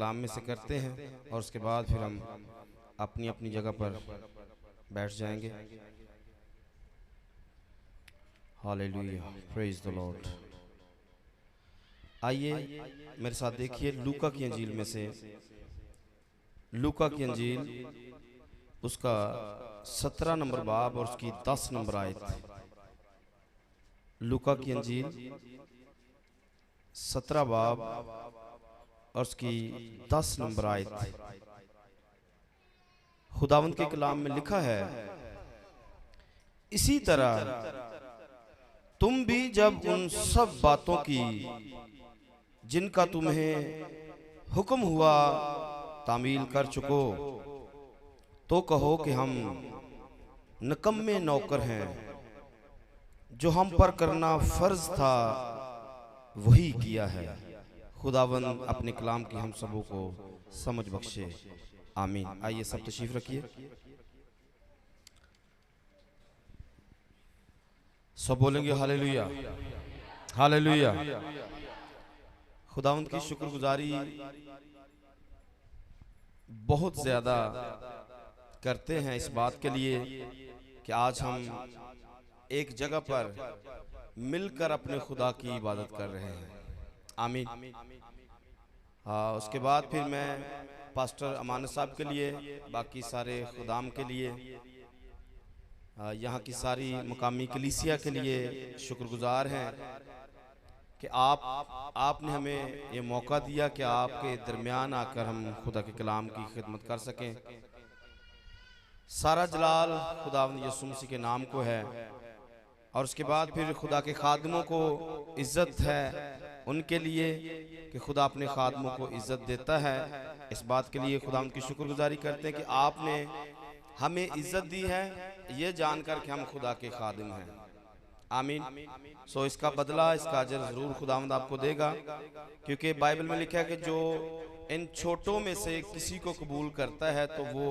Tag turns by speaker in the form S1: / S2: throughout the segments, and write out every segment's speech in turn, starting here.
S1: कलाम में से करते हैं और उसके बाद फिर हम अपनी अपनी जगह पर बैठ जाएंगे। Hallelujah, praise the Lord. आइए मेरे साथ देखिए लूका की अंजील में से, लूका की अंजील उसका 17 नंबर बाब और उसकी 10 नंबर आयत। लूका की अंजील 17 बाब और उसकी 10 नंबर आयत। खुदावंद के कलाम में लिखा है, इसी तरह तुम भी जब उन सब बातों की जिनका तुम्हें हुक्म हुआ तामील कर चुको, तो कहो कि हम निकम्मे नौकर हैं, जो हम पर करना फर्ज था वही किया है। खुदावंद अपने कलाम की हम सबों को समझ बख्शे, आमीन। आइए सब तशरीफ रखिए, सब बोलेंगे हालेलुया, हालेलुया। खुदावंद की शुक्रगुजारी बहुत ज्यादा करते हैं इस बात के लिए कि आज हम एक जगह पर मिलकर अपने खुदा की इबादत कर रहे हैं, आमीन। हाँ, उसके बाद फिर मैं पास्टर अमान साहब के लिए, बाकी सारे खुदाम के लिए, यहाँ की सारी मुकामी कलीसिया के लिए शुक्रगुजार हैं कि आपने हमें ये मौका दिया कि आपके दरमियान आकर हम खुदा के कलाम की खिदमत कर सकें। सारा जलाल खुदावंद यीशु मसीह के नाम को है और उसके बाद फिर खुदा के खादमों को इज्जत है उनके लिए कि खुदा अपने खादमों को इज्जत देता है। इस बात के लिए खुदावंद की शुक्रगुजारी करते हैं कि आपने हमें इज्जत दी है, ये जानकर कि हम खुदा के खादिम हैं, आमीन। सो इसका बदला, इसका अजर जरूर खुदावंद आपको देगा, क्योंकि बाइबल में लिखा है कि जो इन छोटों में से किसी को कबूल करता है तो वो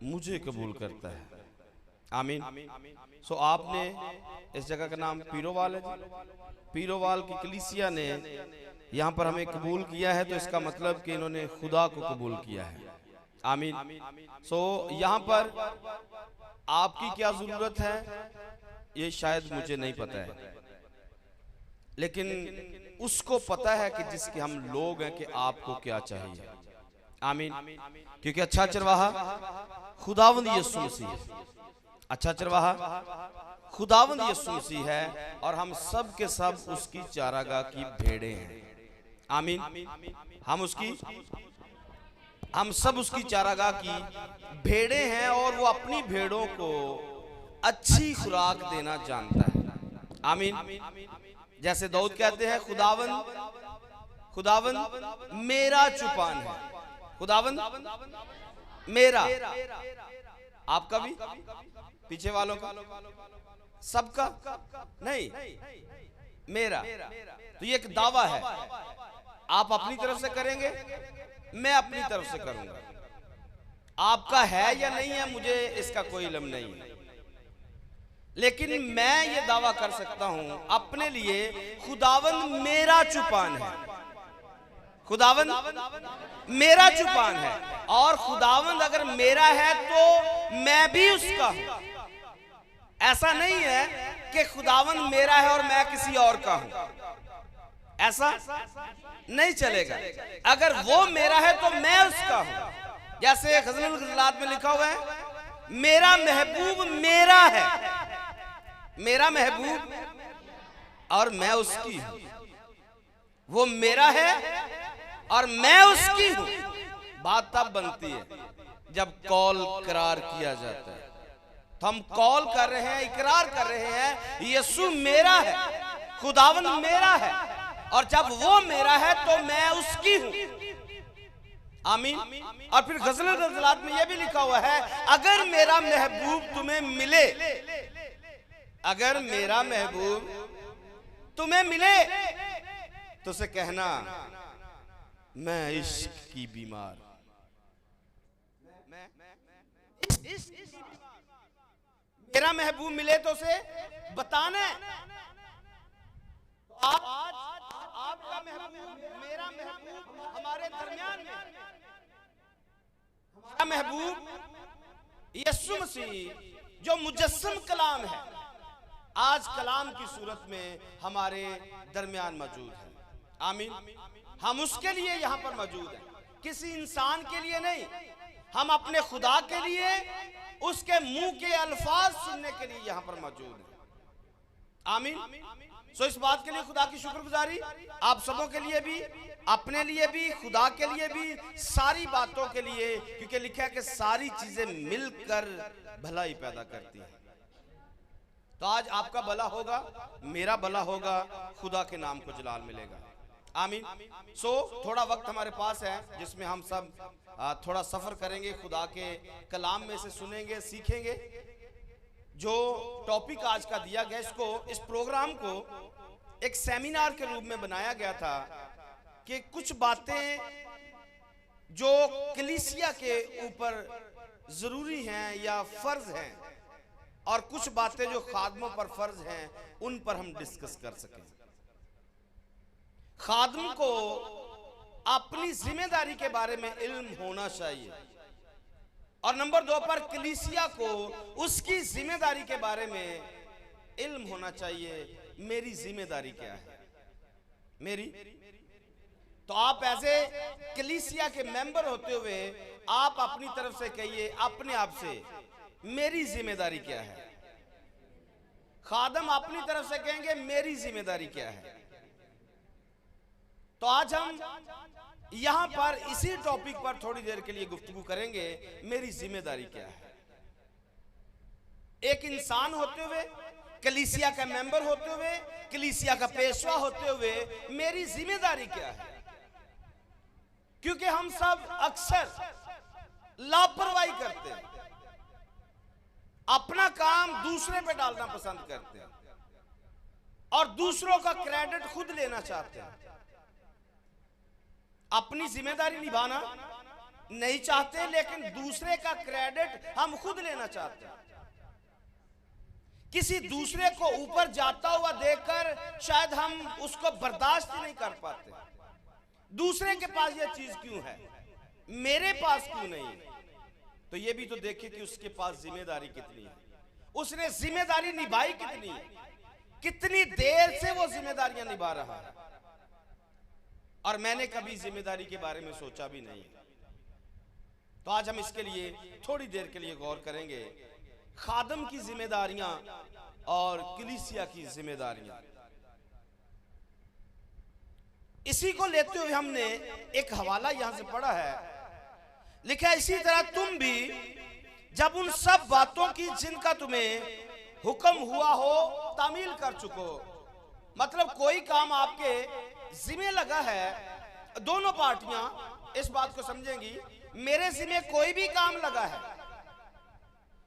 S1: मुझे कबूल करता है, आमीन। सो आपने इस जगह का नाम पीरोवाल है, पीरोवाल की कलीसिया ने यहाँ पर हमें कबूल किया है, तो इसका मतलब कि इन्होंने खुदा को कबूल किया है, आमीन। सो यहाँ पर आपकी क्या जरूरत है ये शायद मुझे नहीं पता है, लेकिन उसको पता है कि जिसके हम लोग हैं कि आपको क्या चाहिए, आमीन। क्योंकि अच्छा चरवाहा खुदावंद यीशु मसीह है, अच्छा चरवाहा खुदावंद यीशु मसीह है और हम सब के सब उसकी चारागाह की भेड़ें हैं, आमीन। हम सब उसकी चारागाह की भेड़ें हैं और वो अपनी भेड़ों को अच्छी खुराक देना जानता है, आमीन। जैसे दाऊद कहते हैं, खुदावंद मेरा चुपान है, खुदावंद मेरा, आपका भी, पीछे वालों का, सबका नहीं, मेरा। तो ये एक दावा है, आप अपनी तरफ से करेंगे, मैं अपनी तरफ से करूंगा। आपका है या नहीं है मुझे इसका कोई इल्म नहीं है, लेकिन मैं ये दावा कर सकता हूं अपने लिए, खुदावंद मेरा चुपान है, खुदावंद मेरा चुपान है। और खुदावंद अगर मेरा है तो मैं भी उसका हूं। ऐसा नहीं है कि खुदावंद मेरा है और मैं किसी और का हूं, ऐसा नहीं चलेगा। अगर वो मेरा है तो मैं उसका हूं। जैसे गज़ल गज़लात में लिखा हुआ है, मेरा महबूब मेरा है, मेरा महबूब और मैं उसकी हूं। वो मेरा है और मैं उसकी हूं। बात तब बनती है जब कॉल करार किया जाता है। तो हम कॉल कर रहे हैं, इकरार कर रहे हैं, यीशु मेरा है, खुदावंद मेरा है, और जब वो मेरा है तो मैं उसकी हूं, आमीन। और फिर गज़ल गज़लात में यह भी लिखा हुआ है, अगर मेरा महबूब तुम्हें मिले, अगर मेरा महबूब तुम्हें मिले तो उसे कहना मैं इश्क की बीमार, मेरा महबूब मिले तो उसे बताना है। आपका महबूब, मेरा महबूब हमारे दरमियान में हमारा महबूब यीशु मसीह जो मुजस्सम कलाम है, आज कलाम की सूरत में हमारे दरमियान मौजूद है। आमीन। हम उसके लिए यहाँ पर मौजूद हैं, किसी इंसान के लिए नहीं। हम अपने खुदा के लिए, उसके मुंह के अल्फाज सुनने के लिए यहाँ पर मौजूद हैं। आमीन। सो इस बात के लिए खुदा की शुक्रगुजारी आप सबों के लिए भी, अपने लिए भी, खुदा के लिए भी, सारी बातों के लिए, क्योंकि लिखा है कि सारी चीजें मिलकर भलाई पैदा करती हैं। तो आज आपका भला होगा, मेरा भला होगा, खुदा के नाम को जलाल मिलेगा। आमीन। सो थोड़ा वक्त हमारे पास है जिसमें हम सब थोड़ा सफर करेंगे, खुदा के कलाम में से सुनेंगे, सीखेंगे। जो टॉपिक आज का दिया गया, इस प्रोग्राम को एक सेमिनार के रूप में बनाया गया था कि कुछ बातें जो कलीसिया के ऊपर जरूरी हैं या फर्ज हैं, और कुछ बातें जो खादमों पर फर्ज हैं, उन पर हम डिस्कस कर सकें। खादम को अपनी जिम्मेदारी के बारे में इल्म होना चाहिए, और नंबर 2 पर कलीसिया को उसकी जिम्मेदारी के बारे में इल्म होना चाहिए। मेरी जिम्मेदारी क्या है, मेरी। तो आप ऐसे कलीसिया के मेंबर होते हुए आप अपनी तरफ से कहिए अपने आप से, मेरी जिम्मेदारी क्या है। खादम अपनी तरफ से कहेंगे मेरी जिम्मेदारी क्या है। तो आज हम यहां पर इसी टॉपिक पर थोड़ी देर के लिए गुफ्तगू करेंगे, मेरी जिम्मेदारी क्या है। एक इंसान होते हुए, कलीसिया का मेंबर होते हुए, कलीसिया का पेशवा होते हुए, मेरी जिम्मेदारी क्या है। क्योंकि हम सब अक्सर लापरवाही करते हैं, अपना काम दूसरे पे डालना पसंद करते हैं, और दूसरों का क्रेडिट खुद लेना चाहते हैं। अपनी जिम्मेदारी निभाना नहीं चाहते, लेकिन दूसरे का क्रेडिट हम खुद लेना चाहते हैं। किसी दूसरे को ऊपर जाता हुआ देखकर शायद हम उसको बर्दाश्त नहीं कर पाते। दूसरे के पास यह चीज क्यों है, मेरे पास क्यों नहीं है। तो यह भी तो देखे कि उसके पास जिम्मेदारी कितनी है, उसने जिम्मेदारी निभाई कितनी है, कितनी देर से वो जिम्मेदारियां निभा रहा है। और मैंने कभी जिम्मेदारी के बारे में सोचा भी नहीं। तो आज हम इसके लिए थोड़ी देर के लिए गौर करेंगे, खादम की जिम्मेदारियां और कलीसिया की जिम्मेदारियां। इसी को लेते हुए हमने एक हवाला यहां से पढ़ा है, लिखा है इसी तरह तुम भी जब उन सब बातों की जिनका तुम्हें हुक्म हुआ हो तामील कर चुको। मतलब कोई काम आपके जिम्मे लगा है, दोनों पार्टियां इस बात को समझेंगी, मेरे जिम्मे कोई भी काम लगा है,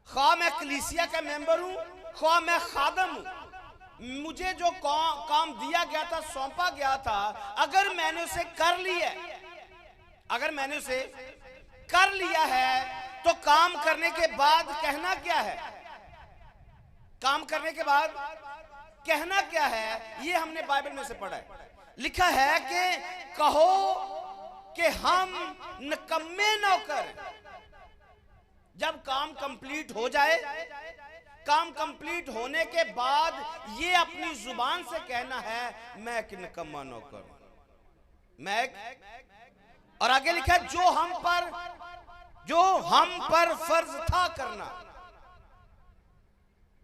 S1: ख्वाह मैं कलीसिया का मेंबर हूं, ख्वाह मैं खादम हूं, मुझे जो काम दिया गया था, सौंपा गया था, अगर मैंने उसे कर लिया, अगर मैंने उसे कर लिया है, तो काम करने के बाद कहना क्या है, काम करने के बाद कहना क्या है, ये हमने बाइबल में से पढ़ा है। लिखा है कि कहो कि हम निकम्मे नौकर। जब काम कंप्लीट हो जाए, काम कंप्लीट होने के बाद ये अपनी जुबान से कहना है मैं एक निकम्मा नौकर, मैं एक। और आगे लिखा है जो हम पर फर्ज था करना,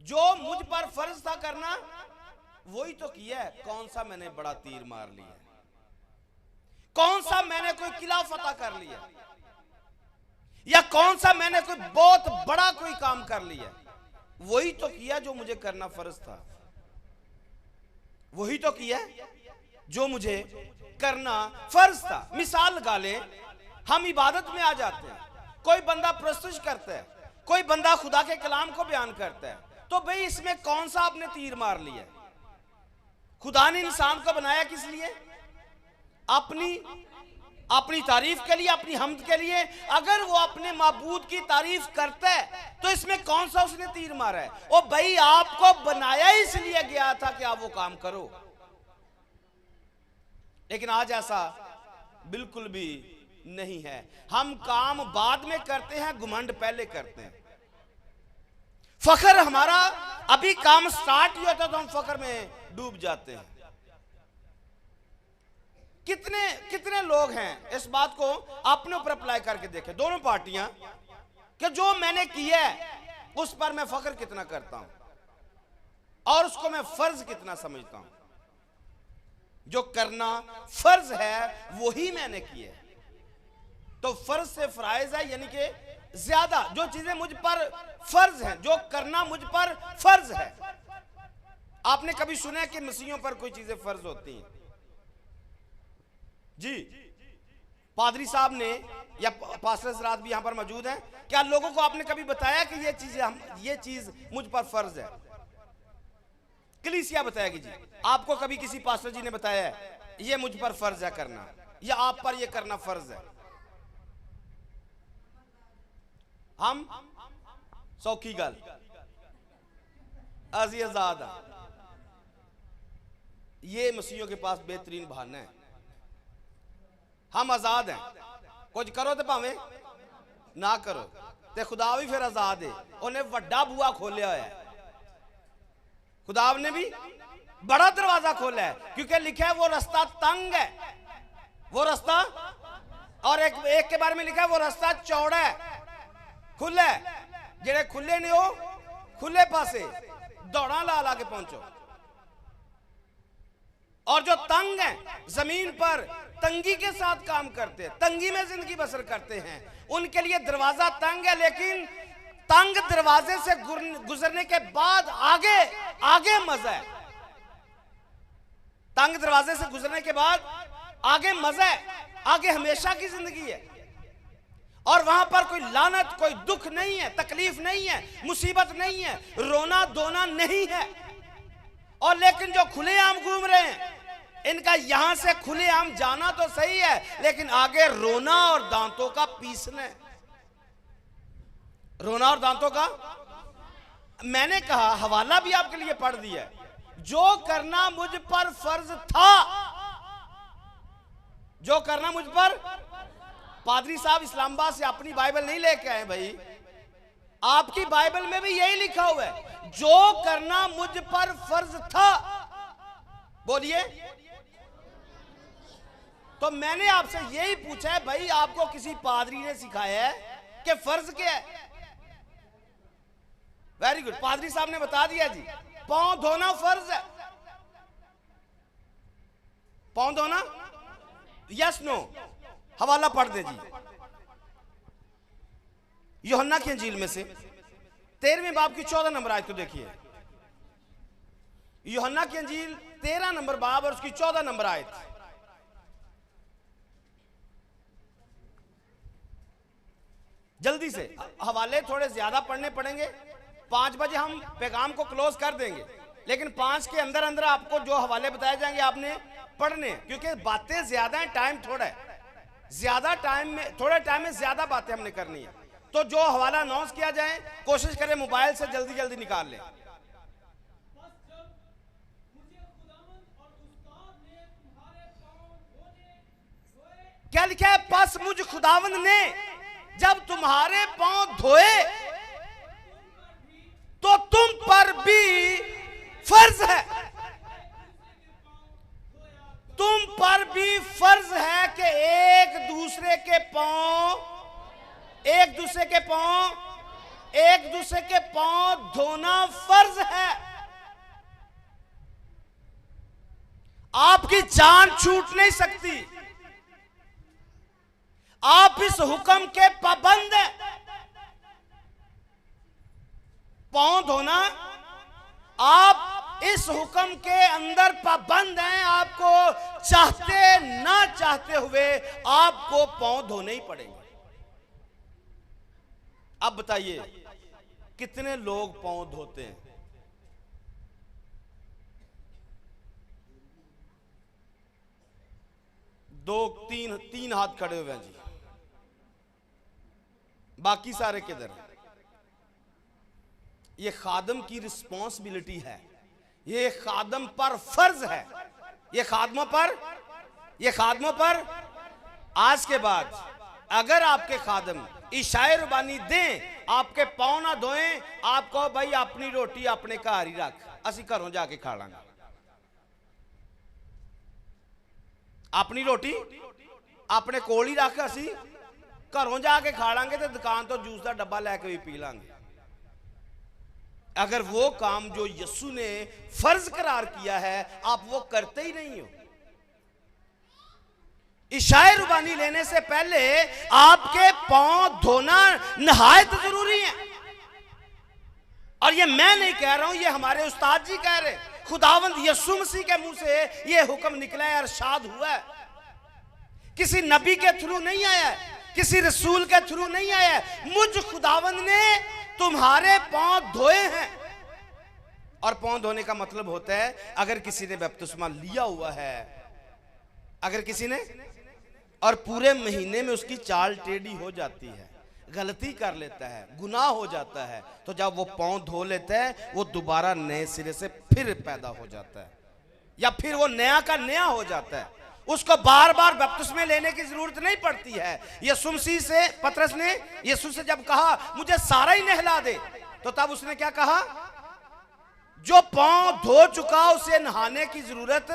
S1: जो मुझ पर फर्ज था करना वही तो किया है। कौन सा मैंने बड़ा तीर मार लिया, कौन सा मैंने कोई किला फतह कर लिया, या कौन सा मैंने कोई बहुत बड़ा कोई काम कर लिया, वही तो किया जो मुझे करना फर्ज था, वही तो किया जो मुझे करना फर्ज था। मिसाल लगा ले, हम इबादत में आ जाते हैं, कोई बंदा प्रस्तुत करता है, कोई बंदा खुदा के कलाम को बयान करता है, तो भाई इसमें कौन सा आपने तीर मार लिया। खुदा ने इंसान को बनाया किस लिए, अपनी तारीफ के लिए, अपनी हम्द के लिए। अगर वो अपने माबूद की तारीफ करता है तो इसमें कौन सा उसने तीर मारा है। ओ भाई आपको बनाया इसलिए गया था कि आप वो काम करो। लेकिन आज ऐसा बिल्कुल भी नहीं है। हम काम बाद में करते हैं, घुमंड पहले करते हैं। फखर हमारा अभी काम स्टार्ट ही होता तो हम फखर में डूब जाते हैं। कितने कितने लोग हैं, इस बात को अपने ऊपर अप्लाई करके देखें, दोनों पार्टियां, कि जो मैंने किया है उस पर मैं फख्र कितना करता हूं और उसको मैं फर्ज कितना समझता हूं। जो करना फर्ज है वही मैंने किया है, तो फर्ज से फराइज है, यानी कि ज्यादा जो चीजें मुझ पर फर्ज हैं, जो करना मुझ पर फर्ज है। आपने कभी सुना है कि मसीहों पर कोई चीजें फर्ज होती हैं? जी, पादरी साहब ने या पास्टर सरात भी यहां पर मौजूद हैं, क्या लोगों को आपने कभी बताया कि ये चीज मुझ पर फर्ज है? कलीसिया बताएगी जी। आपको कभी किसी पास्टर जी ने बताया है ये मुझ पर फर्ज है करना, या आप पर ये करना फर्ज है? हम सौखी गल अजी आजाद, ये मसीहों के पास बेहतरीन बहाना है। हम आजाद हैं, कुछ करो तो भावे ना करो, ते खुदा भी फिर आजाद है। उन्हें वड्डा बुआ खोलिया होया है, खुदा ने भी बड़ा दरवाजा खोला है, क्योंकि लिखा है वो रास्ता तंग है, वो रास्ता, और एक के बारे में लिखा है वो रास्ता चौड़ा है, खुला है। जेड़े खुले ने हो खुले पासे दौड़ा ला ला के पहुंचो, और जो तंग है जमीन पर तंगी के साथ काम करते हैं, तंगी में जिंदगी बसर करते हैं, उनके लिए दरवाजा तंग है। लेकिन तंग दरवाजे से गुजरने के बाद आगे आगे मजा है। तंग दरवाजे से गुजरने के बाद आगे मजा है, आगे हमेशा की जिंदगी है, और वहां पर कोई लानत, कोई दुख नहीं है, तकलीफ नहीं है, मुसीबत नहीं है, रोना धोना नहीं है। और लेकिन जो खुलेआम घूम रहे हैं, इनका यहां से खुलेआम जाना तो सही है, लेकिन आगे रोना और दांतों का पीसना है। रोना और दांतों का, मैंने कहा हवाला भी आपके लिए पढ़ दिया, जो करना मुझ पर फर्ज था, जो करना मुझ पर। पादरी साहब इस्लामाबाद से अपनी बाइबल नहीं लेके आए भाई, आपकी बाइबल में भी यही लिखा हुआ है, जो करना मुझ पर फर्ज था। बोलिए। तो मैंने आपसे यही पूछा है भाई, आपको किसी पादरी ने सिखाया है कि फर्ज क्या है? वेरी गुड, पादरी साहब ने बता दिया जी, पांव धोना फर्ज है। पांव धोना, यस नो? हवाला पढ़ दे जी, यूहन्ना की इंजील में से 13वें बाब की 14 नंबर आयत को देखिए। यूहन्ना की इंजील 13 नंबर बाब और उसकी 14 नंबर आयत। जल्दी से, हवाले थोड़े ज्यादा पढ़ने पड़ेंगे। 5 बजे हम पैगाम को क्लोज कर देंगे, लेकिन 5 के अंदर अंदर आपको जो हवाले बताए जाएंगे आपने पढ़ने, क्योंकि बातें ज्यादा हैं, टाइम थोड़ा है। ज्यादा टाइम में, थोड़े टाइम में ज्यादा बातें हमने करनी है। तो जो हवाला अनाउंस किया जाए, कोशिश करें मोबाइल से जल्दी जल्दी निकाल लें। क्या लिखा है? पस मुझ खुदावंद ने जब तुम्हारे पांव धोए तो तुम पर भी फर्ज है, तुम पर भी फर्ज है कि एक दूसरे के पांव धोना फर्ज है। आपकी जान छूट नहीं सकती, आप इस हुक्म के पाबंद हैं। पांव धोना, आप इस हुक्म के अंदर पाबंद हैं। आपको चाहते ना चाहते हुए आपको पांव धोने ही पड़ेंगे। अब बताइए कितने लोग पांव धोते हैं? तीन हाथ खड़े हुए हैं जी, बाकी सारे किधर? ये खादम की रिस्पॉन्सिबिलिटी है, ये खादम पर फर्ज है, ये खादमों पर आज के बाद अगर आपके खादम इशाए रुबानी दें, आपके पाँव ना धोएं, आप कहो भाई अपनी रोटी अपने घर ही रख, असी घरों जाके खा लांगे। अपनी रोटी अपने कोल ही रख, असी घरों जाके खा लांगे, तो दुकान तो जूस का डब्बा लेके भी पी लांगे। अगर वो काम जो यीशु ने फर्ज करार किया है आप वो करते ही नहीं हो। इशाए रुबानी लेने से पहले आपके पांव धोना नहायत जरूरी है। और ये मैं नहीं कह रहा हूं, ये हमारे उस्ताद जी कह रहे, खुदावंद यीशु मसीह के मुंह से ये हुक्म निकला है, अरशाद हुआ है। किसी नबी के थ्रू नहीं आया है, किसी रसूल के थ्रू नहीं आया है, मुझ खुदावंद ने तुम्हारे पांव धोए हैं। और पांव धोने का मतलब होता है अगर किसी ने बपतिस्मा लिया हुआ है, अगर किसी ने, और पूरे महीने में उसकी चाल टेढ़ी हो जाती है, गलती कर लेता है, गुनाह हो जाता है, तो जब वो पांव धो लेता है वो दोबारा नए सिरे से फिर पैदा हो जाता है, या फिर वो नया का नया हो जाता है। उसको बार बार बपतिस्मा लेने की जरूरत नहीं पड़ती है। यीशु मसीह से पतरस ने यीशु से जब कहा मुझे सारा ही नहला दे, तो तब उसने क्या कहा, जो पांव धो चुका उसे नहाने की जरूरत,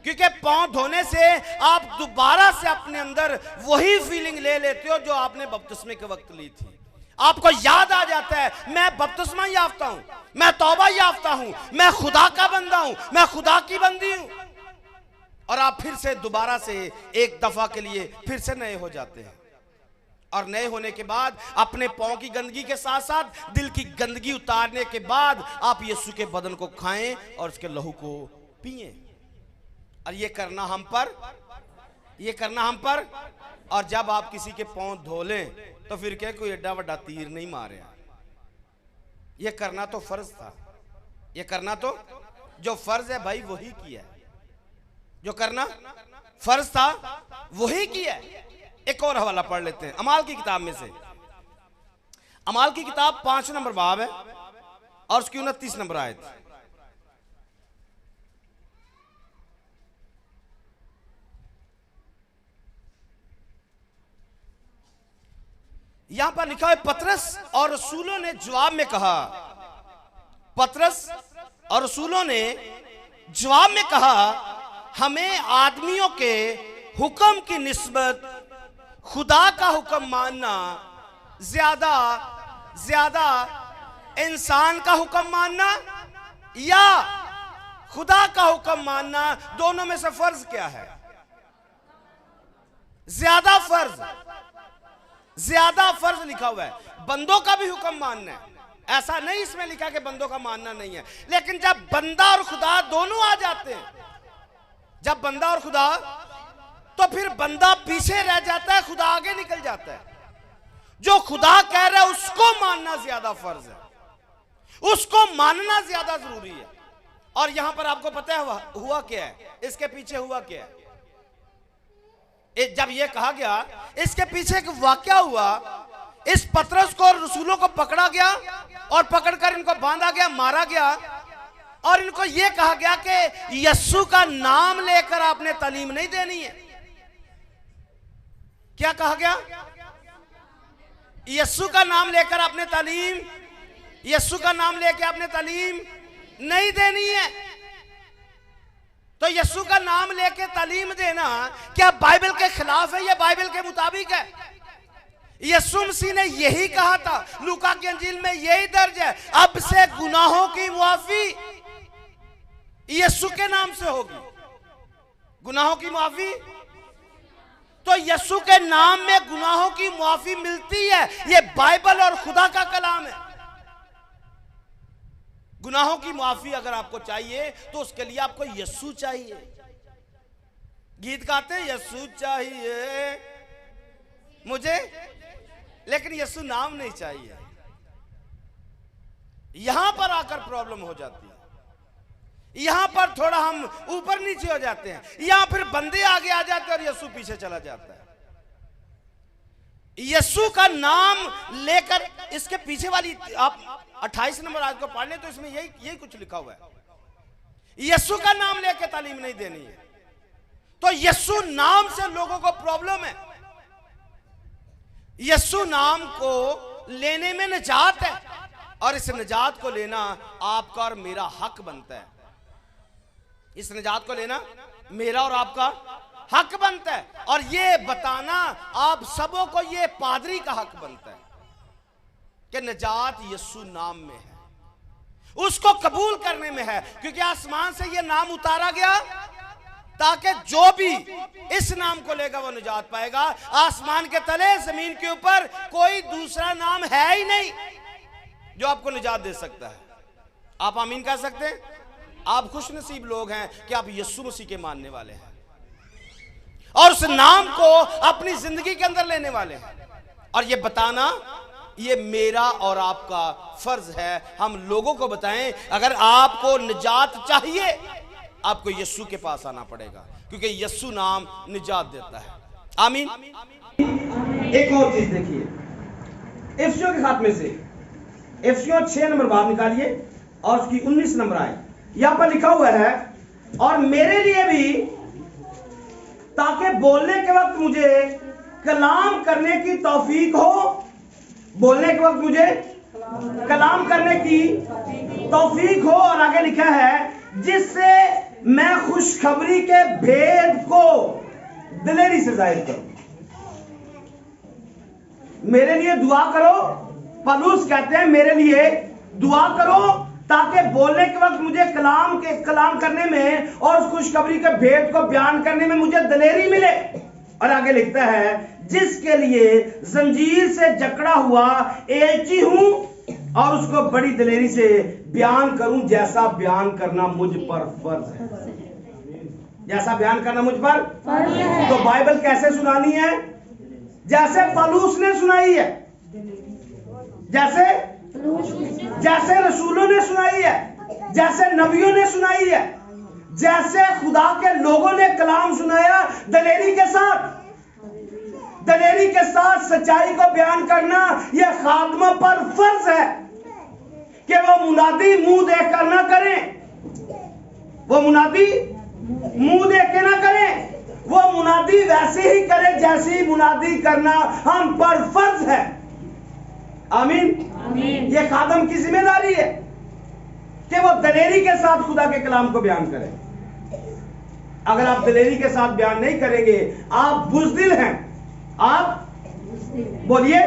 S1: क्योंकि पांव धोने से आप दोबारा से अपने अंदर वही फीलिंग ले लेते हो जो आपने बपतिस्मा के वक्त ली थी। आपको याद आ जाता है मैं बपतिस्मा याफ्ता हूं, मैं तौबा याफ्ता हूं, मैं खुदा का बंदा हूं, मैं खुदा की बंदी हूं, और आप फिर से दोबारा से एक दफा के लिए फिर से नए हो जाते हैं। और नए होने के बाद अपने पांव की गंदगी के साथ साथ दिल की गंदगी उतारने के बाद आप यीशु के बदन को खाएं और उसके लहू को पिएं। और ये करना हम पर, ये करना हम पर। और जब आप किसी के पांव धो लें तो फिर क्या कोई एडा बड़ा तीर नहीं मारे, ये करना तो फर्ज था, ये करना तो जो फर्ज है भाई वही किया, जो करना फर्ज था वही किया। एक और हवाला पढ़ लेते हैं अमाल की किताब में से। अमाल की किताब 5 नंबर बाब है और उसकी 29 नंबर आयत। यहां पर लिखा है पतरस और रसूलों ने जवाब में कहा, पतरस और रसूलों ने जवाब में कहा हमें आदमियों के हुक्म की निस्बत खुदा का हुक्म मानना ज्यादा ज्यादा इंसान का हुक्म मानना या खुदा का हुक्म मानना, दोनों में से फर्ज क्या है? ज्यादा फर्ज, ज्यादा फर्ज लिखा हुआ है। बंदों का भी हुक्म मानना है, ऐसा नहीं इसमें लिखा कि बंदों का मानना नहीं है। लेकिन जब बंदा और खुदा दोनों आ जाते हैं, जब बंदा और खुदा, तो फिर बंदा पीछे रह जाता है, खुदा आगे निकल जाता है। जो खुदा कह रहा है उसको मानना ज्यादा फर्ज है, उसको मानना ज्यादा जरूरी है। और यहां पर आपको पता है हुआ क्या है, इसके पीछे हुआ क्या है? जब यह कहा गया, इसके पीछे एक वाकया हुआ। इस पतरस को और रसूलों को पकड़ा गया और पकड़कर इनको बांधा गया, मारा गया, और इनको यह कहा गया कि यीशु का नाम लेकर आपने तालीम नहीं देनी है। क्या कहा गया? यीशु का नाम लेकर आपने तालीम, यीशु का नाम लेकर आपने तालीम नहीं देनी है। तो यीशु का नाम लेके तालीम देना क्या बाइबल के खिलाफ है? यह बाइबल के मुताबिक है। यीशु मसीह ने यही कहा था, लूका की अंजील में यही दर्ज है, अब से गुनाहों की मुआफी यीशु के नाम से होगी। गुनाहों की मुआफी, तो यीशु के नाम में गुनाहों की मुआफी मिलती है। यह बाइबल और खुदा का कलाम है। गुनाहों की माफी अगर आपको चाहिए तो उसके लिए आपको यीशु चाहिए। गीत गाते हैं यीशु चाहिए मुझे, लेकिन यीशु नाम नहीं चाहिए। यहां पर आकर प्रॉब्लम हो जाती है, यहां पर थोड़ा हम ऊपर नीचे हो जाते हैं, यहां फिर बंदे आगे आ जाते हैं और यीशु पीछे चला जाता है। यीशु का नाम लेकर, इसके पीछे वाली आप 28 नंबर आयत को पढ़ लें तो इसमें यही कुछ लिखा हुआ है, यीशु का नाम लेकर तालीम नहीं देनी है। तो यीशु नाम से लोगों को प्रॉब्लम है। यीशु नाम को लेने में निजात है, और इस निजात को लेना आपका और मेरा हक बनता है। इस निजात को लेना मेरा और आपका हक बनता है, और ये बताना आप सबों को ये पादरी का हक बनता है कि निजात यीशु नाम में है, उसको कबूल करने में है। क्योंकि आसमान से ये नाम उतारा गया ताकि जो भी इस नाम को लेगा वो निजात पाएगा। आसमान के तले, जमीन के ऊपर कोई दूसरा नाम है ही नहीं जो आपको निजात दे सकता है। आप आमीन कह सकते हैं? आप खुश नसीब लोग हैं कि आप यीशु मसीह के मानने वाले हैं और उस नाम को अपनी जिंदगी के अंदर लेने वाले हैं। और ये बताना ये मेरा और आपका फर्ज है। हम लोगों को बताएं, अगर आपको निजात चाहिए आपको यीशु के पास आना पड़ेगा, क्योंकि यीशु नाम निजात देता है। आमीन।
S2: एक और चीज देखिए, इफिसियों के खात्मे से इफिसियों 6 नंबर बाब निकालिए और उसकी 19 नंबर आए। यहां पर लिखा हुआ है, और मेरे लिए भी ताकि बोलने के वक्त मुझे कलाम करने की तौफीक हो, बोलने के वक्त मुझे कलाम करने की तौफीक हो। और आगे लिखा है, जिससे मैं खुशखबरी के भेद को दिलेरी से जाहिर करूं। मेरे लिए दुआ करो, पौलुस कहते हैं मेरे लिए दुआ करो ताकि बोलने के वक्त मुझे कलाम करने में और उस खुशखबरी के भेद को बयान करने में मुझे दिलेरी मिले। और आगे लिखता है, जिसके लिए जंजीर से जकड़ा हुआ एलची हूं और उसको बड़ी दिलेरी से बयान करूं, जैसा बयान करना मुझ पर फर्ज है। जैसा बयान करना मुझ पर फर्ज है। तो बाइबल कैसे सुनानी है? जैसे पौलुस ने सुनाई है, जैसे रसूलों ने सुनाई है, जैसे नबियों ने सुनाई है, जैसे खुदा के लोगों ने कलाम सुनाया, दिलेरी के साथ सच्चाई को बयान करना यह खादमों पर फर्ज है कि वो मुनादी मुंह देख कर ना करें। वो मुनादी मुंह देख के ना करें, वो मुनादी वैसे ही करे जैसी मुनादी करना हम पर फर्ज है। आमीन। ये खादम की जिम्मेदारी है कि वो दिलेरी के साथ खुदा के कलाम को बयान करें। अगर आप दिलेरी के साथ बयान नहीं करेंगे, आप बुज़दिल हैं। आप बोलिए,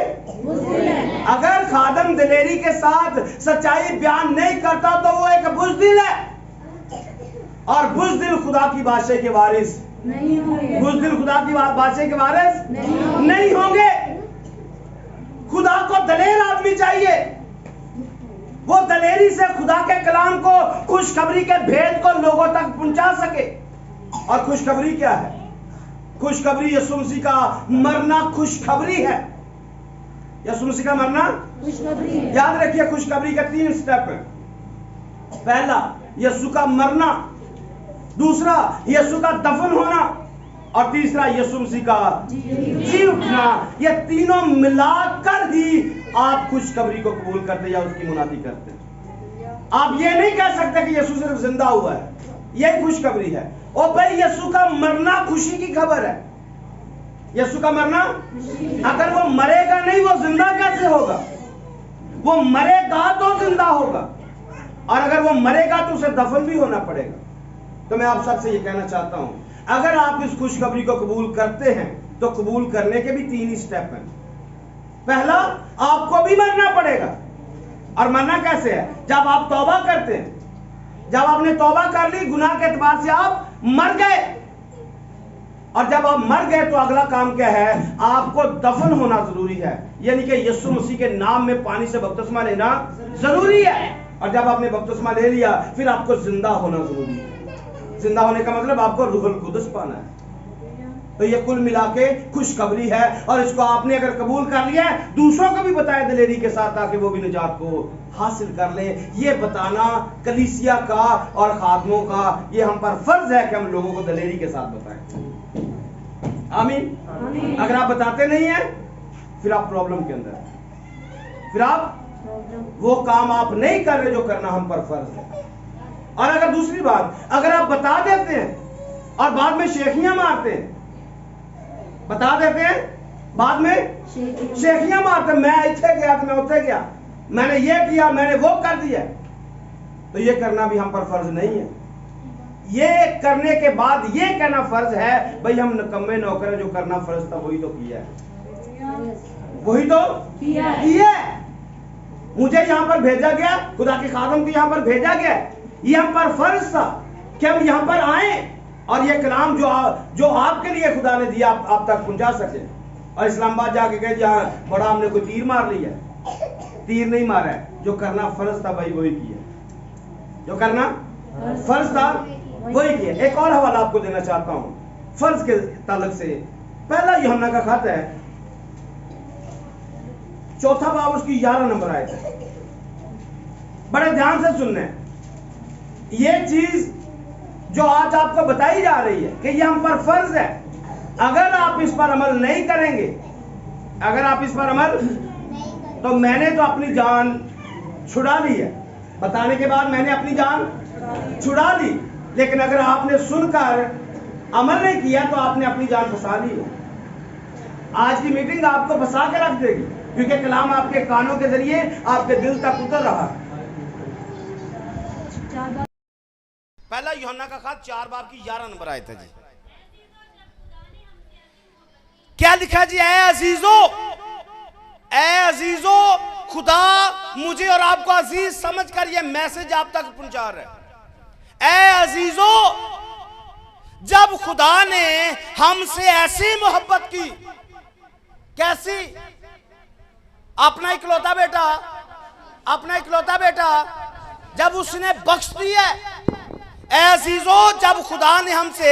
S2: अगर खादम दिलेरी के साथ सच्चाई बयान नहीं करता तो वो एक बुज़दिल है, और बुज़दिल खुदा की बादशाही के वारिस नहीं होंगे। बुज़दिल खुदा की बादशाही के वारिस नहीं होंगे। खुदा को दलेर आदमी चाहिए, वो दलेरी से खुदा के कलाम को, खुशखबरी के भेद को लोगों तक पहुंचा सके। और खुशखबरी क्या है? खुशखबरी यीशु मसीह का मरना खुशखबरी है। यीशु मसीह का मरना खुशखबरी है। याद रखिए, खुशखबरी के 3 स्टेप हैं। पहला यीशु का मरना, दूसरा यीशु का दफन होना, और तीसरा यीशु मसीह का जी उठना। ये तीनों मिलाकर ही आप खुशखबरी को कबूल करते या उसकी मुनादी करते। आप ये नहीं कह सकते कि यीशु सिर्फ जिंदा हुआ है, यही खुशखबरी है। और भाई यीशु का मरना खुशी की खबर है। यीशु का मरना, अगर वो मरेगा नहीं वो जिंदा कैसे होगा? वो मरेगा तो जिंदा होगा, और अगर वो मरेगा तो उसे दफन भी होना पड़ेगा। तो मैं आप सबसे ये कहना चाहता हूं, अगर आप इस खुशखबरी को कबूल करते हैं तो कबूल करने के भी 3 ही स्टेप हैं। पहला, आपको भी मरना पड़ेगा। और मरना कैसे है? जब आप तौबा करते हैं, जब आपने तौबा कर ली, गुनाह के एतबार से आप मर गए, और जब आप मर गए तो अगला काम क्या है? आपको दफन होना जरूरी है, यानी कि यीशु मसीह के नाम में पानी से बपतिस्मा लेना जरूरी है। और जब आपने बपतिस्मा ले लिया, फिर आपको जिंदा होना जरूरी है। जिंदा होने का मतलब आपको रूहुल कुदस पाना है। तो ये कुल मिला के खुशखबरी है, और इसको आपने अगर कबूल कर लिया है, दूसरों को भी बताया दिलेरी के साथ, ताकि वो भी निजात को हासिल कर ले। ये बताना कलीसिया का और खादमों का ये हम पर फर्ज है कि हम लोगों को दिलेरी के साथ बताएं। आमीन। अगर आप बताते नहीं हैं, फिर आप प्रॉब्लम के अंदर, फिर आप वो काम आप नहीं कर रहे जो करना हम पर फर्ज है। और अगर दूसरी बात, अगर आप बता देते हैं और बाद में शेखियां मारते हैं, बता देते हैं, बाद में शेखियां मारते हैं, मैं इतने गया तो मैं उतने गया, मैंने ये किया, मैंने वो कर दिया। तो ये करना भी हम पर फर्ज नहीं है। ये करने के बाद ये कहना फर्ज है भाई हम निकम्मे नौकर है, जो करना फर्ज था वही तो किया है, वही तो किया है। मुझे यहां पर भेजा गया, खुदा के खादम को यहां पर भेजा गया, ये हम पर फर्ज था कि हम यहां पर आए और ये कलाम जो आपके लिए खुदा ने दिया आप तक पहुंचा सके। और इस्लामाबाद जाके कहे जहां बड़ा हमने कोई तीर मार लिया, तीर नहीं मारा है, जो करना फर्ज था भाई वही किया, जो करना फर्ज था वही किया। एक और हवाला आपको देना चाहता हूं फर्ज के ताल्लुक से। पहला यूहन्ना का खत है, 4 बाब उसकी 11 नंबर आयत है। बड़े ध्यान से सुनना है, ये चीज जो आज आपको बताई जा रही है कि ये हम पर फर्ज है। अगर आप इस पर अमल नहीं करेंगे, अगर आप इस पर अमल, तो मैंने तो अपनी जान छुड़ा ली है, बताने के बाद मैंने अपनी जान छुड़ा ली, लेकिन अगर आपने सुनकर अमल नहीं किया तो आपने अपनी जान फंसा ली है। आज की मीटिंग आपको फंसा के रख देगी, क्योंकि कलाम आपके कानों के जरिए आपके दिल तक उतर रहा है। पहला यूहन्ना का खत 4 बाब की 11 नंबर आयत है जी। क्या लिखा जी? ऐ अजीजो, खुदा मुझे और आपको अजीज समझकर यह मैसेज आप तक पहुंचा रहा है। ऐ अजीजो, जब खुदा ने हमसे ऐसी मोहब्बत की, कैसी? अपना इकलौता बेटा, अपना इकलौता बेटा जब उसने बख्श दिया। ऐ अजीजो, जब खुदा ने हमसे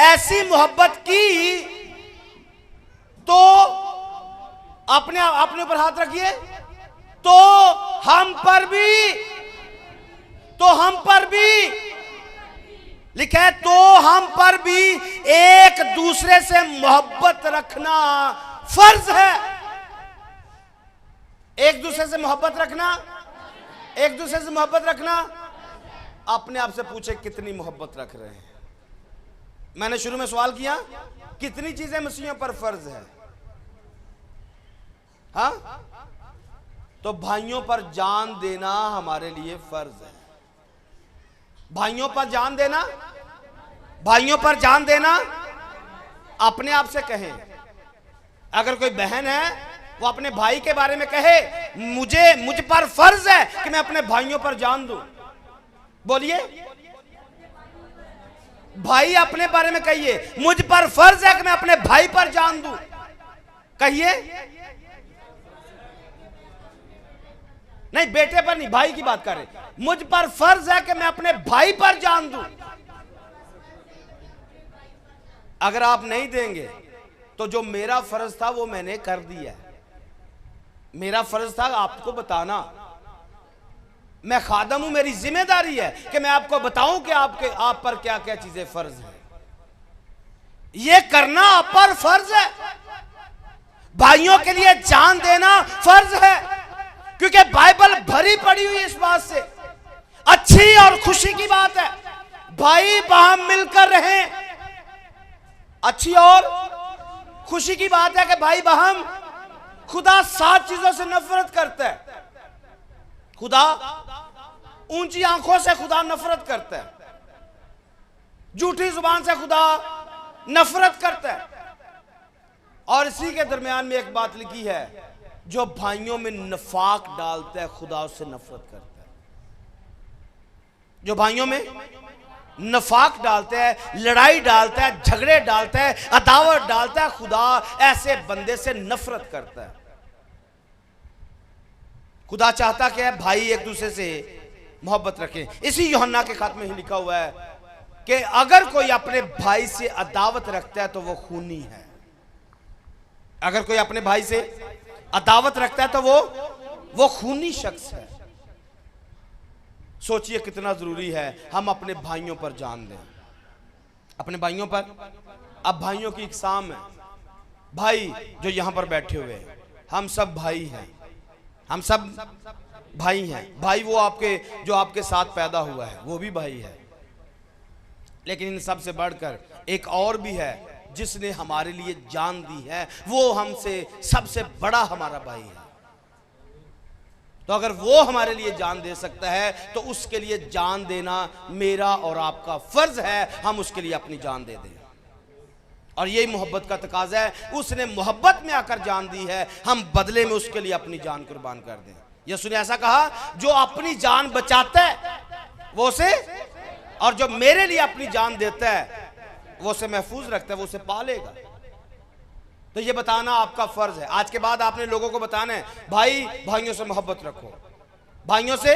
S2: ऐसी मोहब्बत की तो अपने ऊपर हाथ रखिए, तो हम पर भी लिखा है, तो हम पर भी एक दूसरे से मोहब्बत रखना फर्ज है। एक दूसरे से मोहब्बत रखना, एक दूसरे से मोहब्बत रखना। अपने आप से पूछे कितनी मोहब्बत रख रहे हैं। मैंने शुरू में सवाल किया, कितनी चीजें मसीहियों पर फर्ज है? हाँ, तो भाइयों पर जान देना हमारे लिए फर्ज है। भाइयों पर जान देना, भाइयों पर जान देना। अपने आप से कहें, अगर कोई बहन है वो अपने भाई के बारे में कहे, मुझ पर फर्ज है कि मैं अपने भाइयों पर जान दूं। बोलिए, भाई अपने बारे में कहिए, मुझ पर फर्ज है कि मैं अपने भाई पर जान दूं। कहिए, नहीं बेटे पर नहीं, भाई की बात कर रहे। मुझ पर फर्ज है कि मैं अपने भाई पर जान दूं। अगर आप नहीं देंगे तो जो मेरा फर्ज था वो मैंने कर दिया। मेरा फर्ज था आपको बताना, मैं खादम हूं, मेरी जिम्मेदारी है कि मैं आपको बताऊं कि आप पर क्या क्या चीजें फर्ज है। ये करना आप पर फर्ज है। भाइयों के लिए जान देना फर्ज है, क्योंकि बाइबल भरी पड़ी हुई इस बात से। अच्छी और खुशी की बात है भाई बहन मिलकर रहें। अच्छी और खुशी की बात है कि भाई बहन, खुदा 7 चीजों से नफरत करता है। खुदा ऊंची आंखों से खुदा नफरत करता है, झूठी जुबान से खुदा नफरत करता है। और इसी के दरमियान में एक बात लिखी है, जो भाइयों में नफाक डालता है खुदा उससे नफरत करता है। जो भाइयों में नफाक डालता है, लड़ाई डालता है, झगड़े डालता है, अदावत डालता है, खुदा ऐसे बंदे से नफरत करता है। खुदा चाहता क्या है? भाई एक दूसरे से मोहब्बत रखें। इसी यूहन्ना के खत में ही लिखा हुआ है कि अगर कोई अपने भाई से अदावत रखता है तो वो खूनी है। अगर कोई अपने भाई से अदावत रखता है तो वो खूनी शख्स है। सोचिए कितना जरूरी है हम अपने भाइयों पर जान दें, अपने भाइयों पर। अब भाइयों की इकसाम है। भाई जो यहां पर बैठे हुए हैं, हम सब भाई हैं, हम सब भाई हैं। भाई वो जो आपके साथ पैदा हुआ है वो भी भाई है।
S1: लेकिन इन सब से बढ़कर एक और भी है जिसने हमारे लिए जान दी है, वो हमसे सबसे बड़ा हमारा भाई है। तो अगर वो हमारे लिए जान दे सकता है तो उसके लिए जान देना मेरा और आपका फर्ज है, हम उसके लिए अपनी जान दे दें। और यही मोहब्बत का तकाजा है, उसने मोहब्बत में आकर जान दी है, हम बदले में उसके लिए अपनी जान कुर्बान कर दें। यीशु ने ऐसा कहा, जो अपनी जान बचाता है वो उसे, और जो मेरे लिए अपनी जान देता है वो उसे महफूज रखता है, वो उसे पालेगा। तो ये बताना आपका फर्ज है। आज के बाद आपने लोगों को बताना है, भाई भाइयों से मोहब्बत रखो। भाइयों से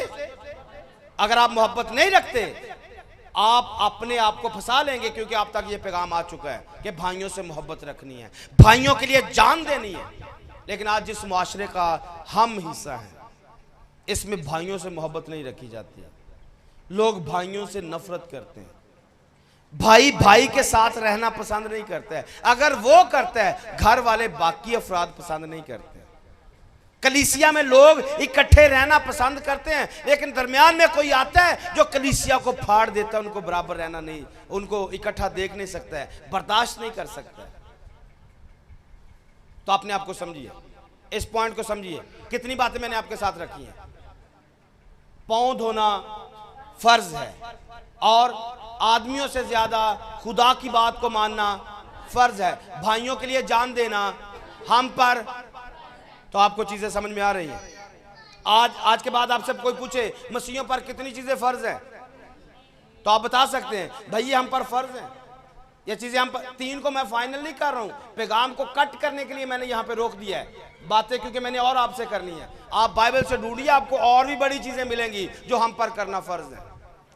S1: अगर आप मोहब्बत नहीं रखते, आप अपने आप को फंसा लेंगे, क्योंकि आप तक ये पैगाम आ चुका है कि भाइयों से मोहब्बत रखनी है, भाइयों के लिए जान देनी है। लेकिन आज जिस मुआशरे का हम हिस्सा हैं, इसमें भाइयों से मोहब्बत नहीं रखी जाती है। लोग भाइयों से नफरत करते हैं, भाई भाई के साथ रहना पसंद नहीं करता है। अगर वो करता है, घर वाले बाकी अफराद पसंद नहीं करते। कलीसिया में लोग इकट्ठे रहना पसंद करते हैं, लेकिन दरमियान में कोई आता है जो कलीसिया को फाड़ देता है, उनको बराबर रहना नहीं, उनको इकट्ठा देख नहीं सकता है, बर्दाश्त नहीं कर सकता है। तो अपने आप को समझिए, इस पॉइंट को समझिए। कितनी बातें मैंने आपके साथ रखी हैं। पांव धोना फर्ज है, और आदमियों से ज्यादा खुदा की बात को मानना फर्ज है। भाइयों के लिए जान देना हम पर। तो आपको चीजें समझ में आ रही हैं। आज के बाद आपसे कोई पूछे मसीहों पर कितनी चीजें फर्ज हैं, तो आप बता सकते हैं भाई ये हम पर फर्ज हैं, ये चीजें हम पर। 3 को मैं फाइनल नहीं कर रहा हूं, पैगाम को कट करने के लिए मैंने यहां पे रोक दिया है बातें, क्योंकि मैंने और आपसे करनी है। आप बाइबल से ढूंढिए, आपको और भी बड़ी चीजें मिलेंगी जो हम पर करना फर्ज है।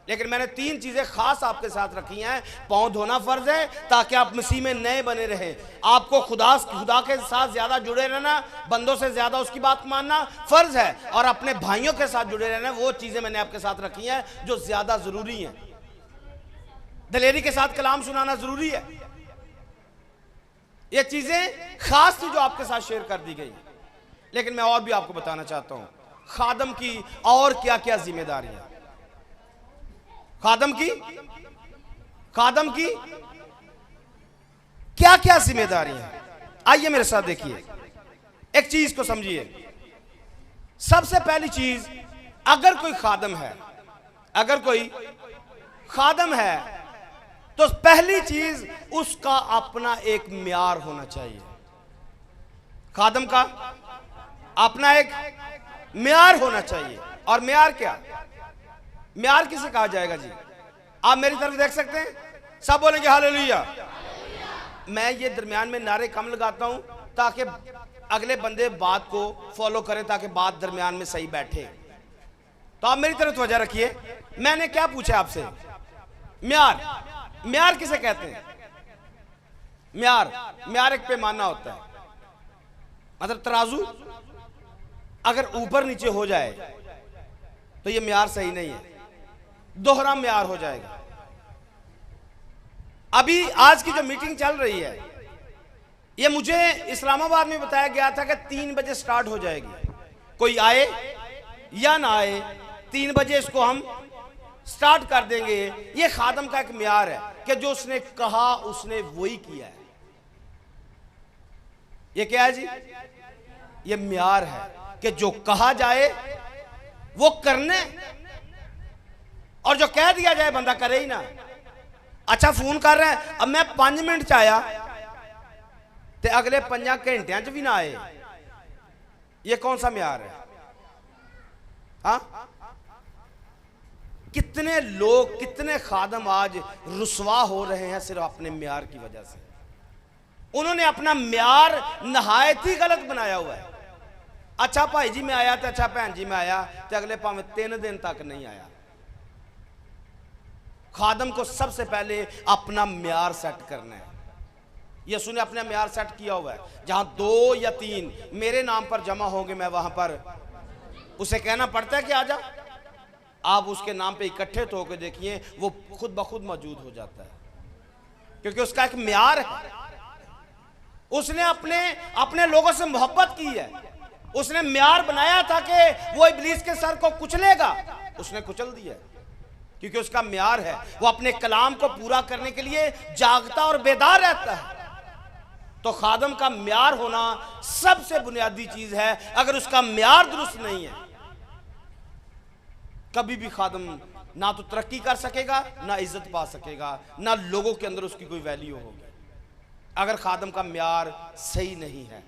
S1: लेकिन मैंने 3 चीजें खास आपके साथ रखी हैं। पांव धोना फर्ज है ताकि आप मसीह में नए बने रहें। आपको खुदा के साथ ज्यादा जुड़े रहना, बंदों से ज्यादा उसकी बात मानना फर्ज है, और अपने भाइयों के साथ जुड़े रहना, वो चीजें मैंने आपके साथ रखी हैं जो ज्यादा जरूरी हैं। दलेरी के साथ कलाम सुनाना जरूरी है। ये चीजें खास थी जो आपके साथ शेयर कर दी गई। लेकिन मैं और भी आपको बताना चाहता हूं खादम की और क्या क्या जिम्मेदारियां। खादम की क्या क्या जिम्मेदारियां। आइए मेरे साथ देखिए, एक चीज को समझिए। सबसे पहली चीज, अगर कोई खादम है तो पहली चीज उसका अपना एक म्यार होना चाहिए। खादम का अपना एक म्यार होना चाहिए। और म्यार क्या, म्यार किसे कहा जाएगा जी? आप मेरी तरफ देख सकते हैं, सब बोलेंगे हालेलुया। मैं ये दरमियान में नारे कम लगाता हूं ताकि अगले बंदे बात को फॉलो करें, ताकि बात दरमियान में सही बैठे। तो आप मेरी तरफ वजह रखिए। मैंने क्या पूछा आपसे? म्यार किसे कहते हैं? म्यार एक पैमाना होता है, मतलब तराजू अगर ऊपर नीचे हो जाए तो ये म्यार सही नहीं है, दोहरा म्यार हो जाएगा। अभी आज की जो मीटिंग चल रही है, ये मुझे इस्लामाबाद में बताया गया था कि 3 बजे स्टार्ट हो जाएगी। कोई आए या ना आए, 3 बजे इसको हम स्टार्ट कर देंगे। ये खादम का एक म्यार है कि जो उसने कहा उसने वही किया है। ये क्या है जी? ये म्यार है कि जो कहा जाए वो करने, और जो कह दिया जाए बंदा करे ही ना। अच्छा फोन कर रहे हैं, अब मैं 5 मिनट च आया ते अगले 5 घंटिया च भी ना आए, ये कौन सा म्यार है? हाँ, कितने लोग, कितने खादम आज रुसवा हो रहे हैं सिर्फ अपने म्यार की वजह से। उन्होंने अपना म्यार नहायत ही गलत बनाया हुआ है। अच्छा भाई जी मैं आया, तो अच्छा भैन जी मैं आया, तो अगले भावे 3 दिन तक नहीं आया। खादम को सबसे पहले अपना म्यार सेट करना है। यीशु ने अपना म्यार सेट किया हुआ है। जहां 2 या 3 मेरे नाम पर जमा होंगे, मैं वहां पर, उसे कहना पड़ता है कि आजा। आप उसके नाम पे इकट्ठे तो होकर देखिए, वो खुद ब खुद मौजूद हो जाता है, क्योंकि उसका एक म्यार है। उसने अपने लोगों से मोहब्बत की है। उसने म्यार बनाया था कि वो इब्लीस के सर को कुचलेगा, उसने कुचल दिया। क्योंकि उसका म्यार है, वो अपने कलाम को पूरा करने के लिए जागता और बेदार रहता है। तो खादम का म्यार होना सबसे बुनियादी चीज है। अगर उसका म्यार दुरुस्त नहीं है, कभी भी खादम ना तो तरक्की कर सकेगा, ना इज्जत पा सकेगा, ना लोगों के अंदर उसकी कोई वैल्यू होगी, अगर खादम का म्यार सही नहीं है।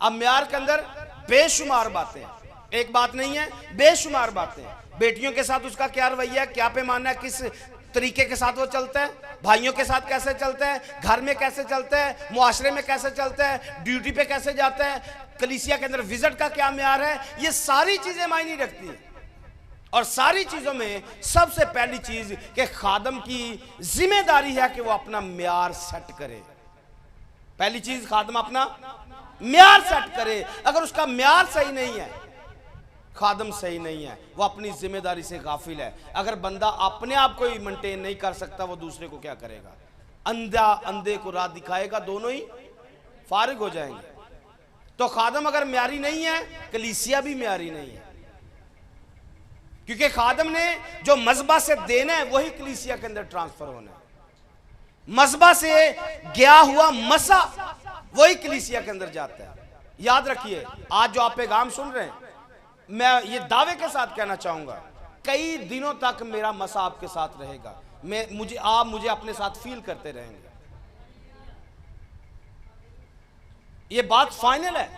S1: अब म्यार के अंदर बेशुमार बातें, एक बात नहीं है, बेशुमार बातें। बेटियों के साथ उसका क्या रवैया है, क्या पैमाना है, किस तरीके के साथ वो चलता है, भाइयों के साथ कैसे चलता है, घर में कैसे चलता है, मुआशरे में कैसे चलता है, ड्यूटी पे कैसे जाता है, कलीसिया के अंदर विजिट का क्या म्यार है, ये सारी चीजें मायने रखती हैं। और सारी चीजों में सबसे पहली चीज कि खादम की जिम्मेदारी है कि वो अपना म्यार सेट करे। पहली चीज, खादम अपना म्यार सेट करे। अगर उसका म्यार सही नहीं है, खादम सही नहीं है, वो अपनी जिम्मेदारी से गाफिल है। अगर बंदा अपने आप को ही मेंटेन नहीं कर सकता, वो दूसरे को क्या करेगा? अंधा अंधे को राह दिखाएगा, दोनों ही फारिग हो जाएंगे। तो खादम अगर म्यारी नहीं है, कलीसिया भी म्यारी नहीं है, क्योंकि खादम ने जो मजबा से देना है वही कलीसिया के अंदर ट्रांसफर होना है। मजबा से गया हुआ मसा वही कलीसिया के अंदर जाता है। याद रखिए, आज जो आप पैगाम सुन रहे हैं, मैं ये दावे के साथ कहना चाहूंगा, कई दिनों तक मेरा मसा आपके साथ रहेगा। आप मुझे अपने साथ फील करते रहेंगे। ये बात फाइनल है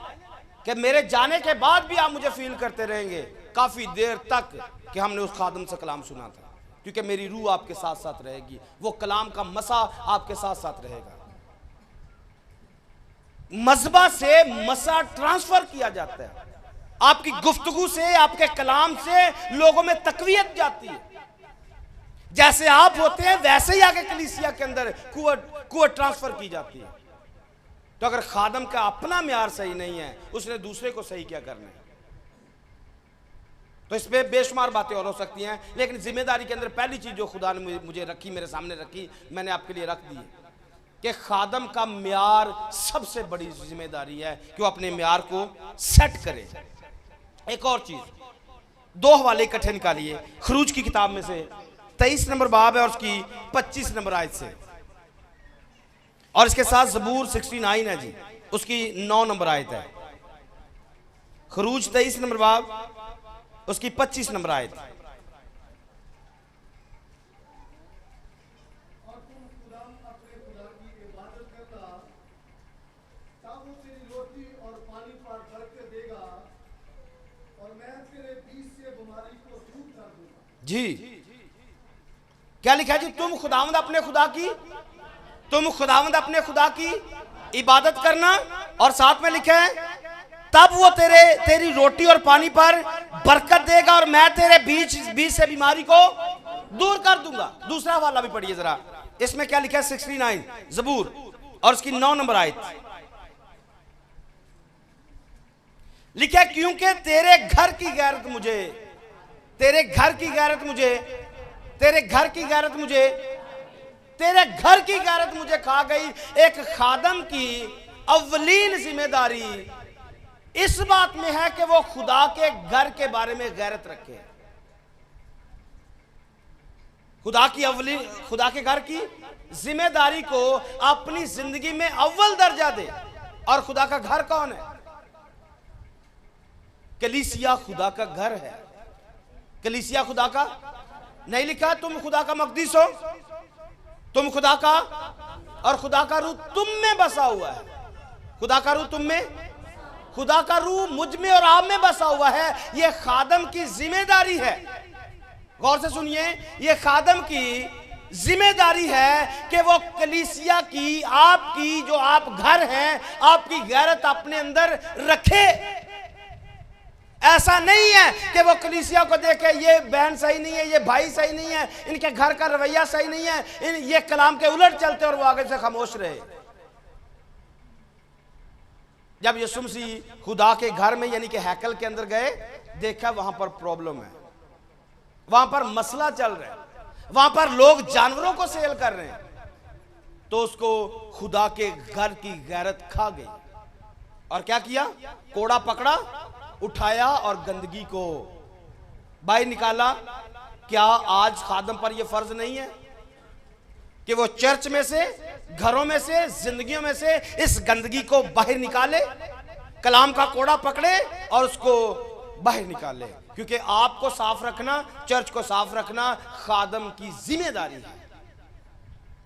S1: कि मेरे जाने के बाद भी आप मुझे फील करते रहेंगे काफी देर तक कि हमने उस खादम से कलाम सुना था, क्योंकि मेरी रूह आपके साथ साथ रहेगी, वो कलाम का मसा आपके साथ साथ रहेगा। मजबा से मसा ट्रांसफर किया जाता है। आपकी गुफ्तगू से, आपके कलाम से लोगों में तकवीयत जाती है। जैसे आप होते हैं वैसे ही आगे कलीसिया के अंदर कुव्वत ट्रांसफर की जाती है। तो अगर खादम का अपना म्यार सही नहीं है, उसने दूसरे को सही क्या करना है? तो इस पे बेशुमार बातें और हो सकती हैं, लेकिन जिम्मेदारी के अंदर पहली चीज जो खुदा ने मुझे रखी, मेरे सामने रखी, मैंने आपके लिए रख दी है कि खादम का म्यार सबसे बड़ी जिम्मेदारी है कि वो अपने म्यार को सेट करे। एक और चीज, दो हवाले इकट्ठे निकालिए खरूज की किताब में से, 23 नंबर बाब है और उसकी 25 नंबर आयत से, और इसके साथ ज़बूर 69 है जी, उसकी 9 नंबर आयत है। खरूज 23 नंबर बाब, उसकी 25 नंबर आयत। जी क्या लिखा है जी? तुम खुदावंद अपने खुदा की इबादत करना, और साथ में लिखा है तब वो तेरी रोटी और पानी पर बरकत देगा और मैं तेरे बीच से बीमारी को दूर कर दूंगा। दूसरा वाला भी पढ़िए जरा, इसमें क्या लिखा है? 69 ज़बूर और उसकी 9 नंबर आयत लिखा है, क्योंकि तेरे घर की गैरत मुझे खा गई। एक खादम की अव्वलीन जिम्मेदारी इस बात में है कि वो खुदा के घर के बारे में गैरत रखे। खुदा के घर की जिम्मेदारी को अपनी जिंदगी में अव्वल दर्जा दे। और खुदा का घर कौन है? कलीसिया खुदा का घर है। कलीसिया खुदा का नहीं लिखा तुम खुदा का मकदीस हो, तुम खुदा का, और खुदा का रूह तुम में बसा हुआ है। खुदा का रूह तुम में, खुदा का रूह मुझ में और आप में बसा हुआ है। यह खादम की जिम्मेदारी है। गौर से सुनिए, यह खादम की जिम्मेदारी है कि वो कलीसिया की, आपकी जो आप घर हैं, आपकी गैरत अपने अंदर रखे। ऐसा नहीं है कि वो कलीसिया को देखे ये बहन सही नहीं है, ये भाई सही नहीं है, इनके घर का रवैया सही नहीं है, ये कलाम के उलट चलते और वो आगे से खामोश रहे। जब यीशु मसीह खुदा के घर में यानी कि हैकल के अंदर गए, देखा वहां पर प्रॉब्लम है, वहां पर मसला चल रहा है, वहां पर लोग जानवरों को सेल कर रहे हैं। तो उसको खुदा के घर की गैरत खा गई और क्या किया? कोड़ा पकड़ा, उठाया और गंदगी को बाहर निकाला क्या आज खादम पर यह फर्ज नहीं है कि वो चर्च में से, घरों में से, जिंदगियों में से इस गंदगी को बाहर निकाले, कलाम का कोड़ा पकड़े और उसको बाहर निकाले? क्योंकि आपको साफ रखना, चर्च को साफ रखना खादम की जिम्मेदारी है,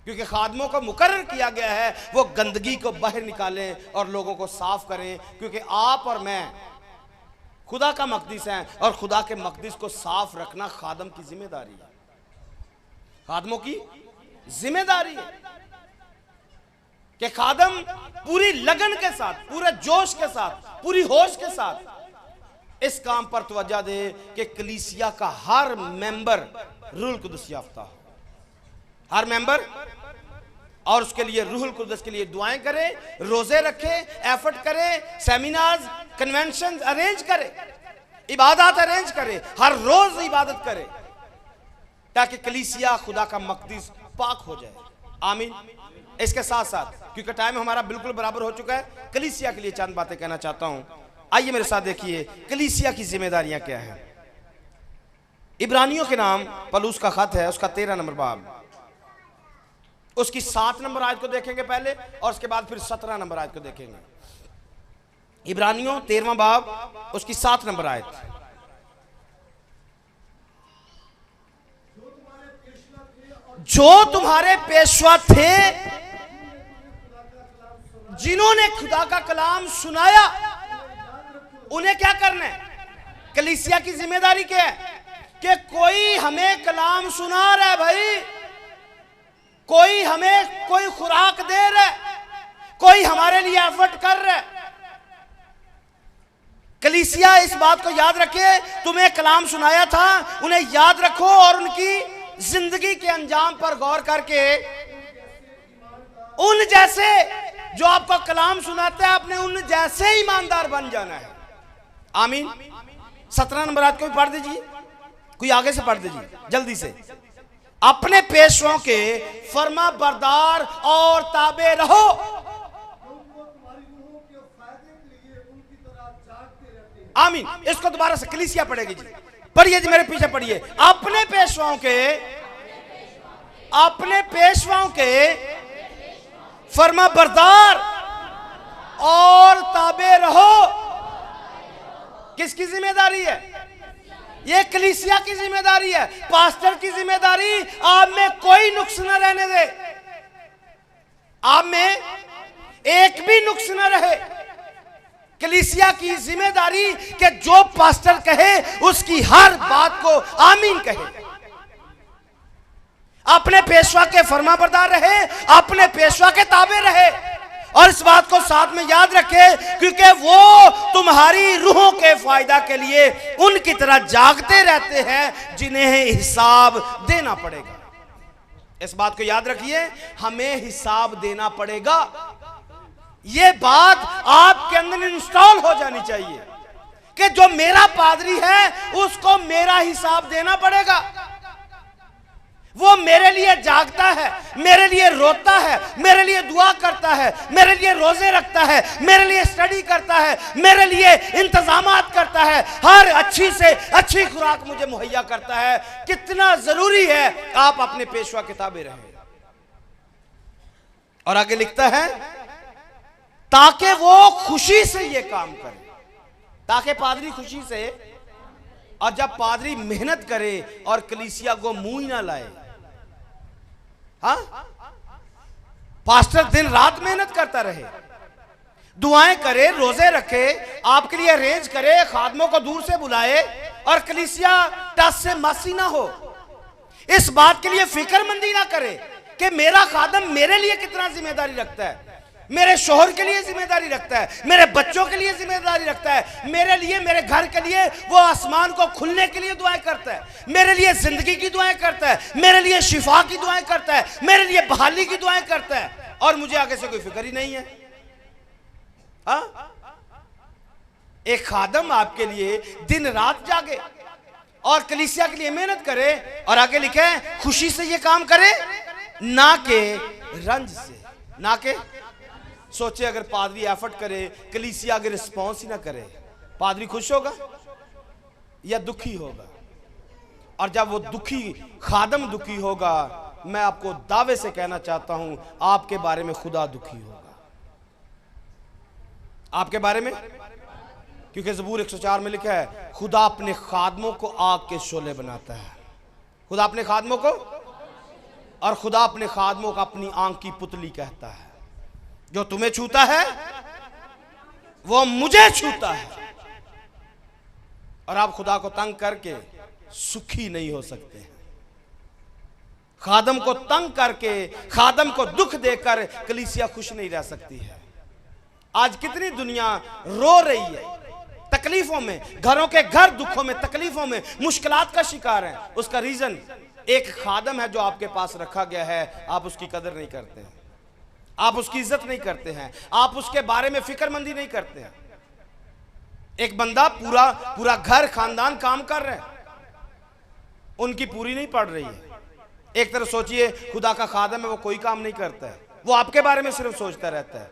S1: क्योंकि खादमों को मुकर्रर किया गया है वो गंदगी को बाहर निकालें और लोगों को साफ करें, क्योंकि आप और मैं खुदा का मकदस हैं और खुदा के मकदस को साफ रखना खादम की जिम्मेदारी है, खादमों की जिम्मेदारी है कि खादम पूरी लगन के साथ, पूरे जोश के साथ, पूरी होश के साथ इस काम पर तवज्जो दे कि कलीसिया का हर मेंबर रूहुल कुदस याफ्ता हो, हर मेंबर, और उसके लिए रूहुल कुदस के लिए दुआएं करे, रोजे रखे, एफर्ट करे, सेमिनार्स, कन्वेंशन अरेंज करे, इबादत अरेंज करे, हर रोज इबादत करे, ताकि कलीसिया खुदा का मकदस पाक हो जाए। आमीन। इसके साथ साथ, क्योंकि टाइम हमारा बिल्कुल बराबर हो चुका है, कलीसिया के लिए चंद बातें कहना चाहता हूं। आइए मेरे साथ देखिए कलीसिया की जिम्मेदारियां क्या हैं। इब्रानियों के नाम पलूस का खत है, उसका 13 नंबर बाब, उसकी 7 नंबर आयत को देखेंगे पहले और उसके बाद फिर 17 नंबर आयत को देखेंगे। इब्रानियों 13वां बाब, उसकी 7 नंबर आयत। जो तुम्हारे पेशवा थे जिन्होंने खुदा का कलाम सुनाया, उन्हें क्या करना है? कलीसिया की जिम्मेदारी क्या है? कि कोई हमें कलाम सुना रहा है भाई, कोई हमें कोई खुराक दे रहा है, कोई हमारे लिए एफर्ट कर रहा है। कलीसिया इस बात को याद रखे, तुम्हें कलाम सुनाया था, उन्हें याद रखो और उनकी जिंदगी के अंजाम पर गौर करके उन जैसे जो आपको कलाम सुनाता है, आपने उन जैसे ईमानदार बन जाना है। आमीन। 17 नंबर आयत को भी पढ़ दीजिए, कोई आगे से पढ़ दीजिए जल्दी से। अपने पेशवाओं के फर्मा बरदार और ताबे रहो। आमीन। इसको दोबारा से कलीसिया पढ़ेगी जी, पढ़िए जी, मेरे पीछे पढ़िए। अपने पेशवाओं के फर्मा बरदार और ताबे रहो। किसकी जिम्मेदारी है? ये कलीसिया की जिम्मेदारी है, पास्टर की जिम्मेदारी। आप में कोई नुक्स न रहने दे, आप में एक भी नुक्स न रहे। कलीसिया की जिम्मेदारी कि जो पास्टर कहे उसकी हर बात को आमीन कहे, अपने पेशवा के फरमाबरदार रहे, अपने पेशवा के ताबे रहे, और इस बात को साथ में याद रखे क्योंकि वो तुम्हारी रूहों के फायदा के लिए उनकी तरह जागते रहते हैं जिन्हें हिसाब देना पड़ेगा। इस बात को याद रखिए, हमें हिसाब देना पड़ेगा। ये बात आपके अंदर इंस्टॉल हो जानी चाहिए कि जो मेरा पादरी है उसको मेरा हिसाब देना पड़ेगा। वो मेरे लिए जागता है, मेरे लिए रोता है, मेरे लिए दुआ करता है, मेरे लिए रोजे रखता है, मेरे लिए स्टडी करता है, मेरे लिए इंतजामात करता है, हर अच्छी से अच्छी खुराक मुझे मुहैया करता है। कितना जरूरी है आप अपने पेशवा किताबें रहें। और आगे लिखता है ताकि वो खुशी से ये काम करे, ताकि पादरी खुशी से, और जब पादरी मेहनत करे और कलीसिया को मुंह ही ना लाए। हाँ, पास्टर दिन रात मेहनत करता रहे, दुआएं करे, रोजे रखे, आपके लिए अरेंज करे, खादमों को दूर से बुलाए और कलीसिया टस से मसी ना हो। इस बात के लिए फिक्रमंदी ना करे कि मेरा खादम मेरे लिए कितना जिम्मेदारी रखता है, मेरे शोहर के लिए जिम्मेदारी रखता है, मेरे बच्चों के लिए जिम्मेदारी रखता है, मेरे लिए, मेरे घर के लिए वो आसमान को खुलने के लिए दुआएं करता है, मेरे लिए जिंदगी की दुआएं करता है, मेरे लिए शिफा की दुआएं करता है, मेरे लिए बहाली की दुआएं करता है, और मुझे आगे से कोई फिक्र ही नहीं है। हाँ? एक खादम आपके लिए दिन रात जागे और कलीसिया के लिए मेहनत करे, और आगे लिखे खुशी से ये काम करे, ना के रंज से। ना के सोचे अगर पादरी एफर्ट करे, कलीसिया अगर रिस्पॉन्स ही ना करे, पादरी खुश होगा या दुखी होगा? और जब वो दुखी खादम दुखी होगा, मैं आपको दावे से कहना चाहता हूं आपके बारे में खुदा दुखी होगा, आपके बारे में। क्योंकि ज़बूर 104 में लिखा है, खुदा अपने खादमों को आग के शोले बनाता है। खुदा अपने खादमों को, और खुदा अपने खादमों को अपनी आंख की पुतली कहता है। जो तुम्हें छूता है वो मुझे छूता है। और आप खुदा को तंग करके सुखी नहीं हो सकते हैं। खादम को तंग करके, खादम को दुख देकर कलीसिया खुश नहीं रह सकती है। आज कितनी दुनिया रो रही है तकलीफों में, घरों के घर दुखों में, तकलीफों में, मुश्किलात का शिकार है। उसका रीजन एक खादम है जो आपके पास रखा गया है। आप उसकी कदर नहीं करते हैं, आप उसकी इज्जत नहीं करते हैं, आप उसके बारे में फिक्रमंदी नहीं करते हैं। एक बंदा पूरा घर खानदान काम कर रहे हैं, उनकी पूरी नहीं पड़ रही है। एक तरफ सोचिए खुदा का खादम है, वो कोई काम नहीं करता है, वो आपके बारे में सिर्फ सोचता रहता है,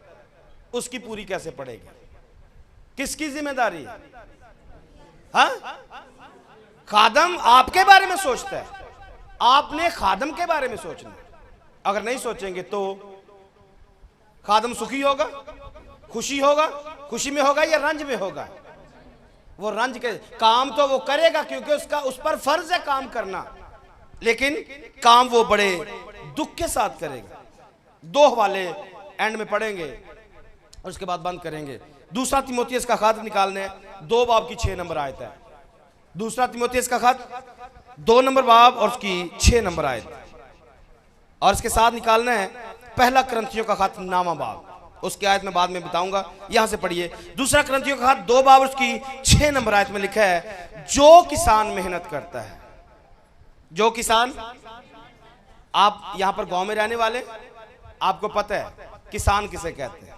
S1: उसकी पूरी कैसे पड़ेगी? किसकी जिम्मेदारी है? हाँ, खादम आपके बारे में सोचता है, आपने खादम के बारे में सोचना। अगर नहीं सोचेंगे तो खादम सुखी होगा, खुशी होगा, खुशी में होगा या रंज में होगा? वो रंज के काम तो वो करेगा क्योंकि उसका उस पर फर्ज है काम करना, लेकिन काम वो बड़े दुख के साथ करेगा। 2 हवाले एंड में पढ़ेंगे और उसके बाद बंद करेंगे। दूसरा तीमुथियुस का खत निकालने 2 बाब की 6 नंबर आयत है। दूसरा तीमुथियुस का खत 2 नंबर बाब और उसकी 6 नंबर आयत, और इसके साथ निकालना है पहला करंथियों का खत 9वां बाब। उसकी आयत में बाद में बताऊंगा, यहां से पढ़िए। दूसरा करंथियों का खत 2 बाब और उसकी 6 नंबर आयत में लिखा है, जो किसान मेहनत करता है, जो किसान, आप यहां पर गांव में रहने वाले, आपको पता है किसान किसे कहते हैं?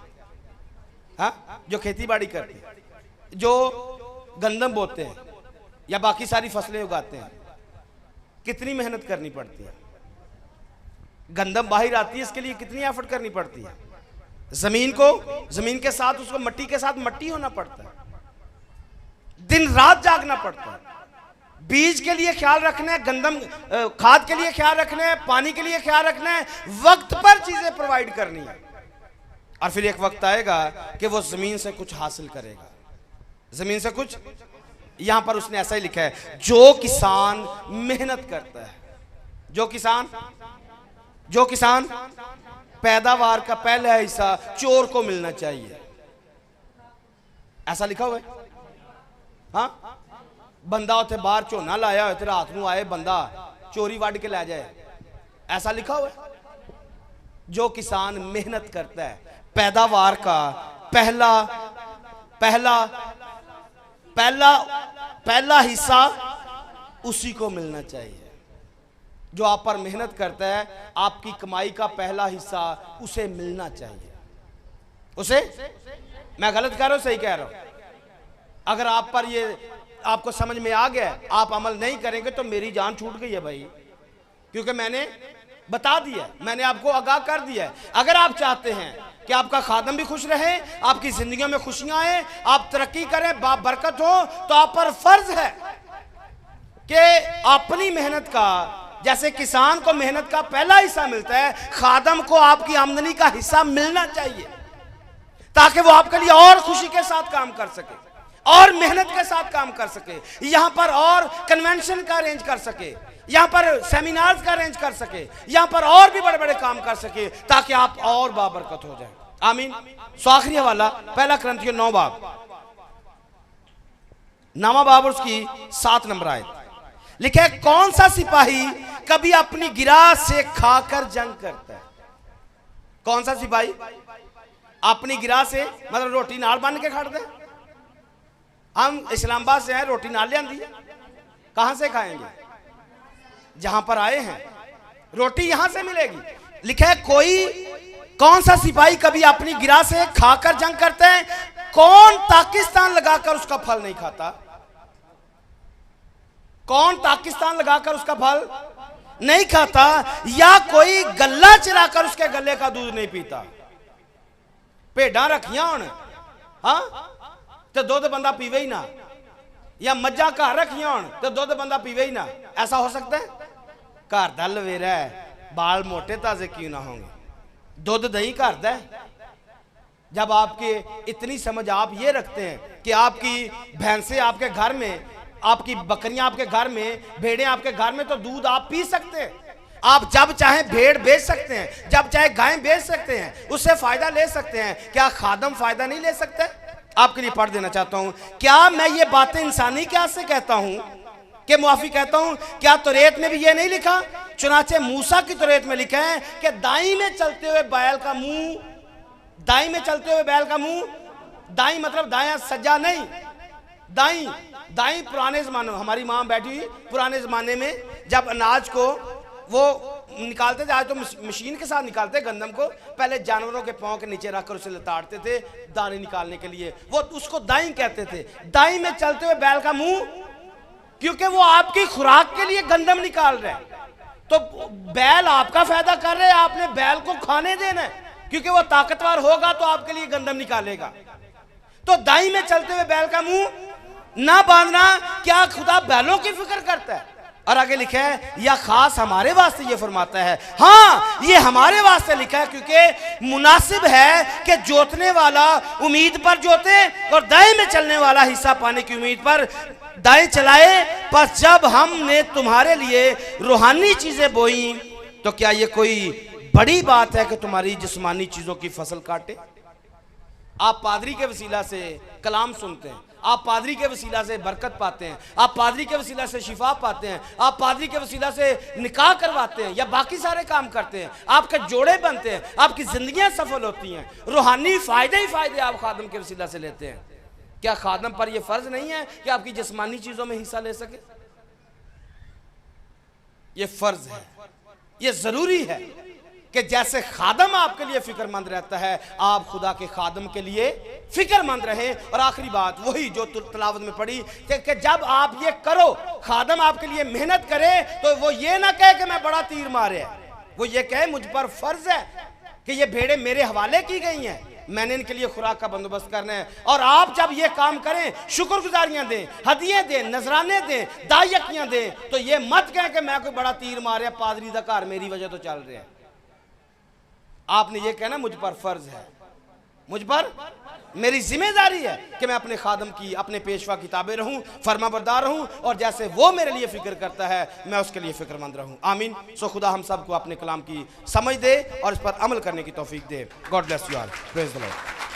S1: हाँ, जो खेती बाड़ी करते हैं, जो गंदम बोते हैं या बाकी सारी फसलें उगाते हैं, कितनी मेहनत करनी पड़ती है। गंदम बाहर आती है, इसके लिए कितनी एफर्ट करनी पड़ती है। जमीन के साथ, उसको मट्टी के साथ मट्टी होना पड़ता है, दिन रात जागना पड़ता है, बीज के लिए ख्याल रखना है, गंदम खाद के लिए ख्याल रखना है, पानी के लिए ख्याल रखना है, वक्त पर चीजें प्रोवाइड करनी है। और फिर एक वक्त आएगा कि वो जमीन से कुछ हासिल करेगा, जमीन से कुछ। यहां पर उसने ऐसा ही लिखा है, जो किसान मेहनत करता है, जो किसान पैदावार का पहला हिस्सा चोर को मिलना चाहिए, ऐसा लिखा हुआ है। हाँ, बंदा उसे बाहर झोना लाया हो, रात को आए बंदा चोरी वड़ के ले जाए, ऐसा लिखा हुआ है। जो किसान मेहनत करता है, पैदावार का पहला हिस्सा उसी को मिलना चाहिए। जो आप पर मेहनत करता है, आपकी कमाई का पहला हिस्सा उसे मिलना चाहिए। उसे, मैं गलत कह रहा हूं, सही कह रहा हूं? अगर आप पर ये आपको समझ में आ गया, आप अमल नहीं करेंगे तो मेरी जान छूट गई है भाई, क्योंकि मैंने बता दिया, मैंने आपको आगाह कर दिया है। अगर आप चाहते हैं कि आपका खादम भी खुश रहे, आपकी जिंदगियों में खुशियां आए, आप तरक्की करें, बाप बरकत हो, तो आप पर फर्ज है कि अपनी मेहनत का, जैसे किसान को मेहनत का पहला हिस्सा मिलता है, खादम को आपकी आमदनी का हिस्सा मिलना चाहिए, ताकि वो आपके लिए और खुशी के साथ काम कर सके, और मेहनत के साथ काम कर सके, यहां पर और कन्वेंशन का अरेंज कर सके, यहां पर सेमिनार्स का अरेंज कर सके, यहां पर और भी बड़े बड़े काम कर सके, ताकि आप और बाबरकत हो जाए। आमीन। सो आखिरी हवाला पहला करंथियों 9 बाब, 9वां बाब और उसकी 7 नंबर आयत लिखा है, कौन सा सिपाही कभी अपनी गिरास से खाकर जंग करता है? कौन सा सिपाही अपनी गिरास से, मतलब रोटी नाल बन के खाते हैं? हम इस्लामाबाद से हैं, रोटी नाल लियांदी है, कहां से खाएंगे? जहां पर आए हैं रोटी यहां से मिलेगी। लिखा है, कौन सा सिपाही कभी अपनी गिरास से खाकर जंग करता है? कौन पाकिस्तान लगाकर उसका फल नहीं खाता? कौन पाकिस्तान लगाकर उसका फल नहीं खाता? या कोई गल्ला चराकर उसके गले का दूध नहीं पीता? भेड़ा रखियां होन, हाँ, तो दूध बंदा पीवे ही ना, या मज्जा घर रखिया हो तो दुध बंदा पीवे ही ना, ऐसा हो सकता है? घर दा लवेरा है, बाल मोटे ताजे क्यों ना होंगे, दुध दही घर दा है। जब आपके इतनी समझ आप ये रखते हैं कि आपकी भैंसें आपके घर में, आपकी बकरियां आपके घर में, भेड़ें आपके घर में, तो दूध आप पी सकते हैं। आप जब चाहे भेड़ बेच सकते हैं, जब चाहे गाय बेच सकते हैं, उससे फायदा ले सकते हैं। क्या खादम फायदा नहीं ले सकते? आपके लिए पढ़ देना चाहता हूं। क्या मैं ये बातें इंसानी क्या से कहता हूं कि मुआफी कहता हूं? क्या तौरेत में भी ये नहीं लिखा? चुनाचे मूसा की तौरेत में लिखा है कि दाई में चलते हुए बैल का मुंह, दाई में चलते हुए बैल का मुंह, दाई मतलब दाया सज्जा नहीं, दाई दाई पुराने जमाने में, हमारी माँ बैठी हुई पुराने जमाने में जब अनाज को वो निकालते थे, आज तो मशीन के साथ निकालते गंदम को, पहले जानवरों के पांव के नीचे रखकर उसे लताड़ते थे दाने निकालने के लिए, वो उसको दाई कहते थे। दाई में चलते हुए बैल का मुंह, क्योंकि वो आपकी खुराक के लिए गंदम निकाल रहे हैं। तो बैल आपका फायदा कर रहे हैं, आपने बैल को खाने देना है, क्योंकि वो ताकतवर होगा तो आपके लिए गंदम निकालेगा। तो दाई में चलते हुए बैल का मुंह ना बांधना, क्या खुदा बैलों की फिक्र करता है? और आगे लिखा है या खास हमारे वास्ते ये फरमाता है। हाँ, ये हमारे वास्ते लिखा है क्योंकि मुनासिब है कि जोतने वाला उम्मीद पर जोते और दाएं में चलने वाला हिस्सा पाने की उम्मीद पर दाएं चलाए। पर जब हमने तुम्हारे लिए रूहानी चीजें बोई तो क्या ये कोई बड़ी बात है कि तुम्हारी जिस्मानी चीजों की फसल काटे? आप पादरी के वसीला से कलाम सुनते हैं, आप पादरी के वसीला से बरकत पाते हैं, आप पादरी के वसीला से शिफा पाते हैं, आप पादरी के वसीला से निकाह करवाते हैं या बाकी सारे काम करते हैं, आपके जोड़े बनते हैं, आपकी जिंदगियां सफल होती हैं, रूहानी फायदे ही फायदे आप खादम के वसीला से लेते हैं। क्या खादम पर यह फर्ज नहीं है कि आपकी जिस्मानी चीजों में हिस्सा ले सके? यह फर्ज है, यह जरूरी है कि जैसे खादम आपके लिए फिक्रमंद रहता है, आप खुदा के खादम के लिए फिक्रमंद रहें। और आखिरी बात वही जो तलावत में पढ़ी कि जब आप ये करो, खादम आपके लिए मेहनत करे, तो वो ये ना कहे कि मैं बड़ा तीर मारे, वो ये कहे मुझ पर फर्ज है कि ये भेड़ें मेरे हवाले की गई हैं, मैंने इनके लिए खुराक का बंदोबस्त करना है। और आप जब ये काम करें, शुक्रगुजारियां दें, हदिये दें, नजराने दें, दायकियां दें, तो ये मत कहें कि मैं कोई बड़ा तीर मारे, पादरी दा घर मेरी वजह तो चल रहे हैं। आपने ये कहना मुझ पर फर्ज है, मुझ पर मेरी जिम्मेदारी है कि मैं अपने खादम की, अपने पेशवा की ताबे रहूं, फरमाबरदार रहूं, और जैसे वो मेरे लिए फिक्र करता है मैं उसके लिए फिक्रमंद रहूं। आमीन। सो खुदा हम सबको अपने कलाम की समझ दे और इस पर अमल करने की तौफीक दे। God bless you all. Praise the Lord.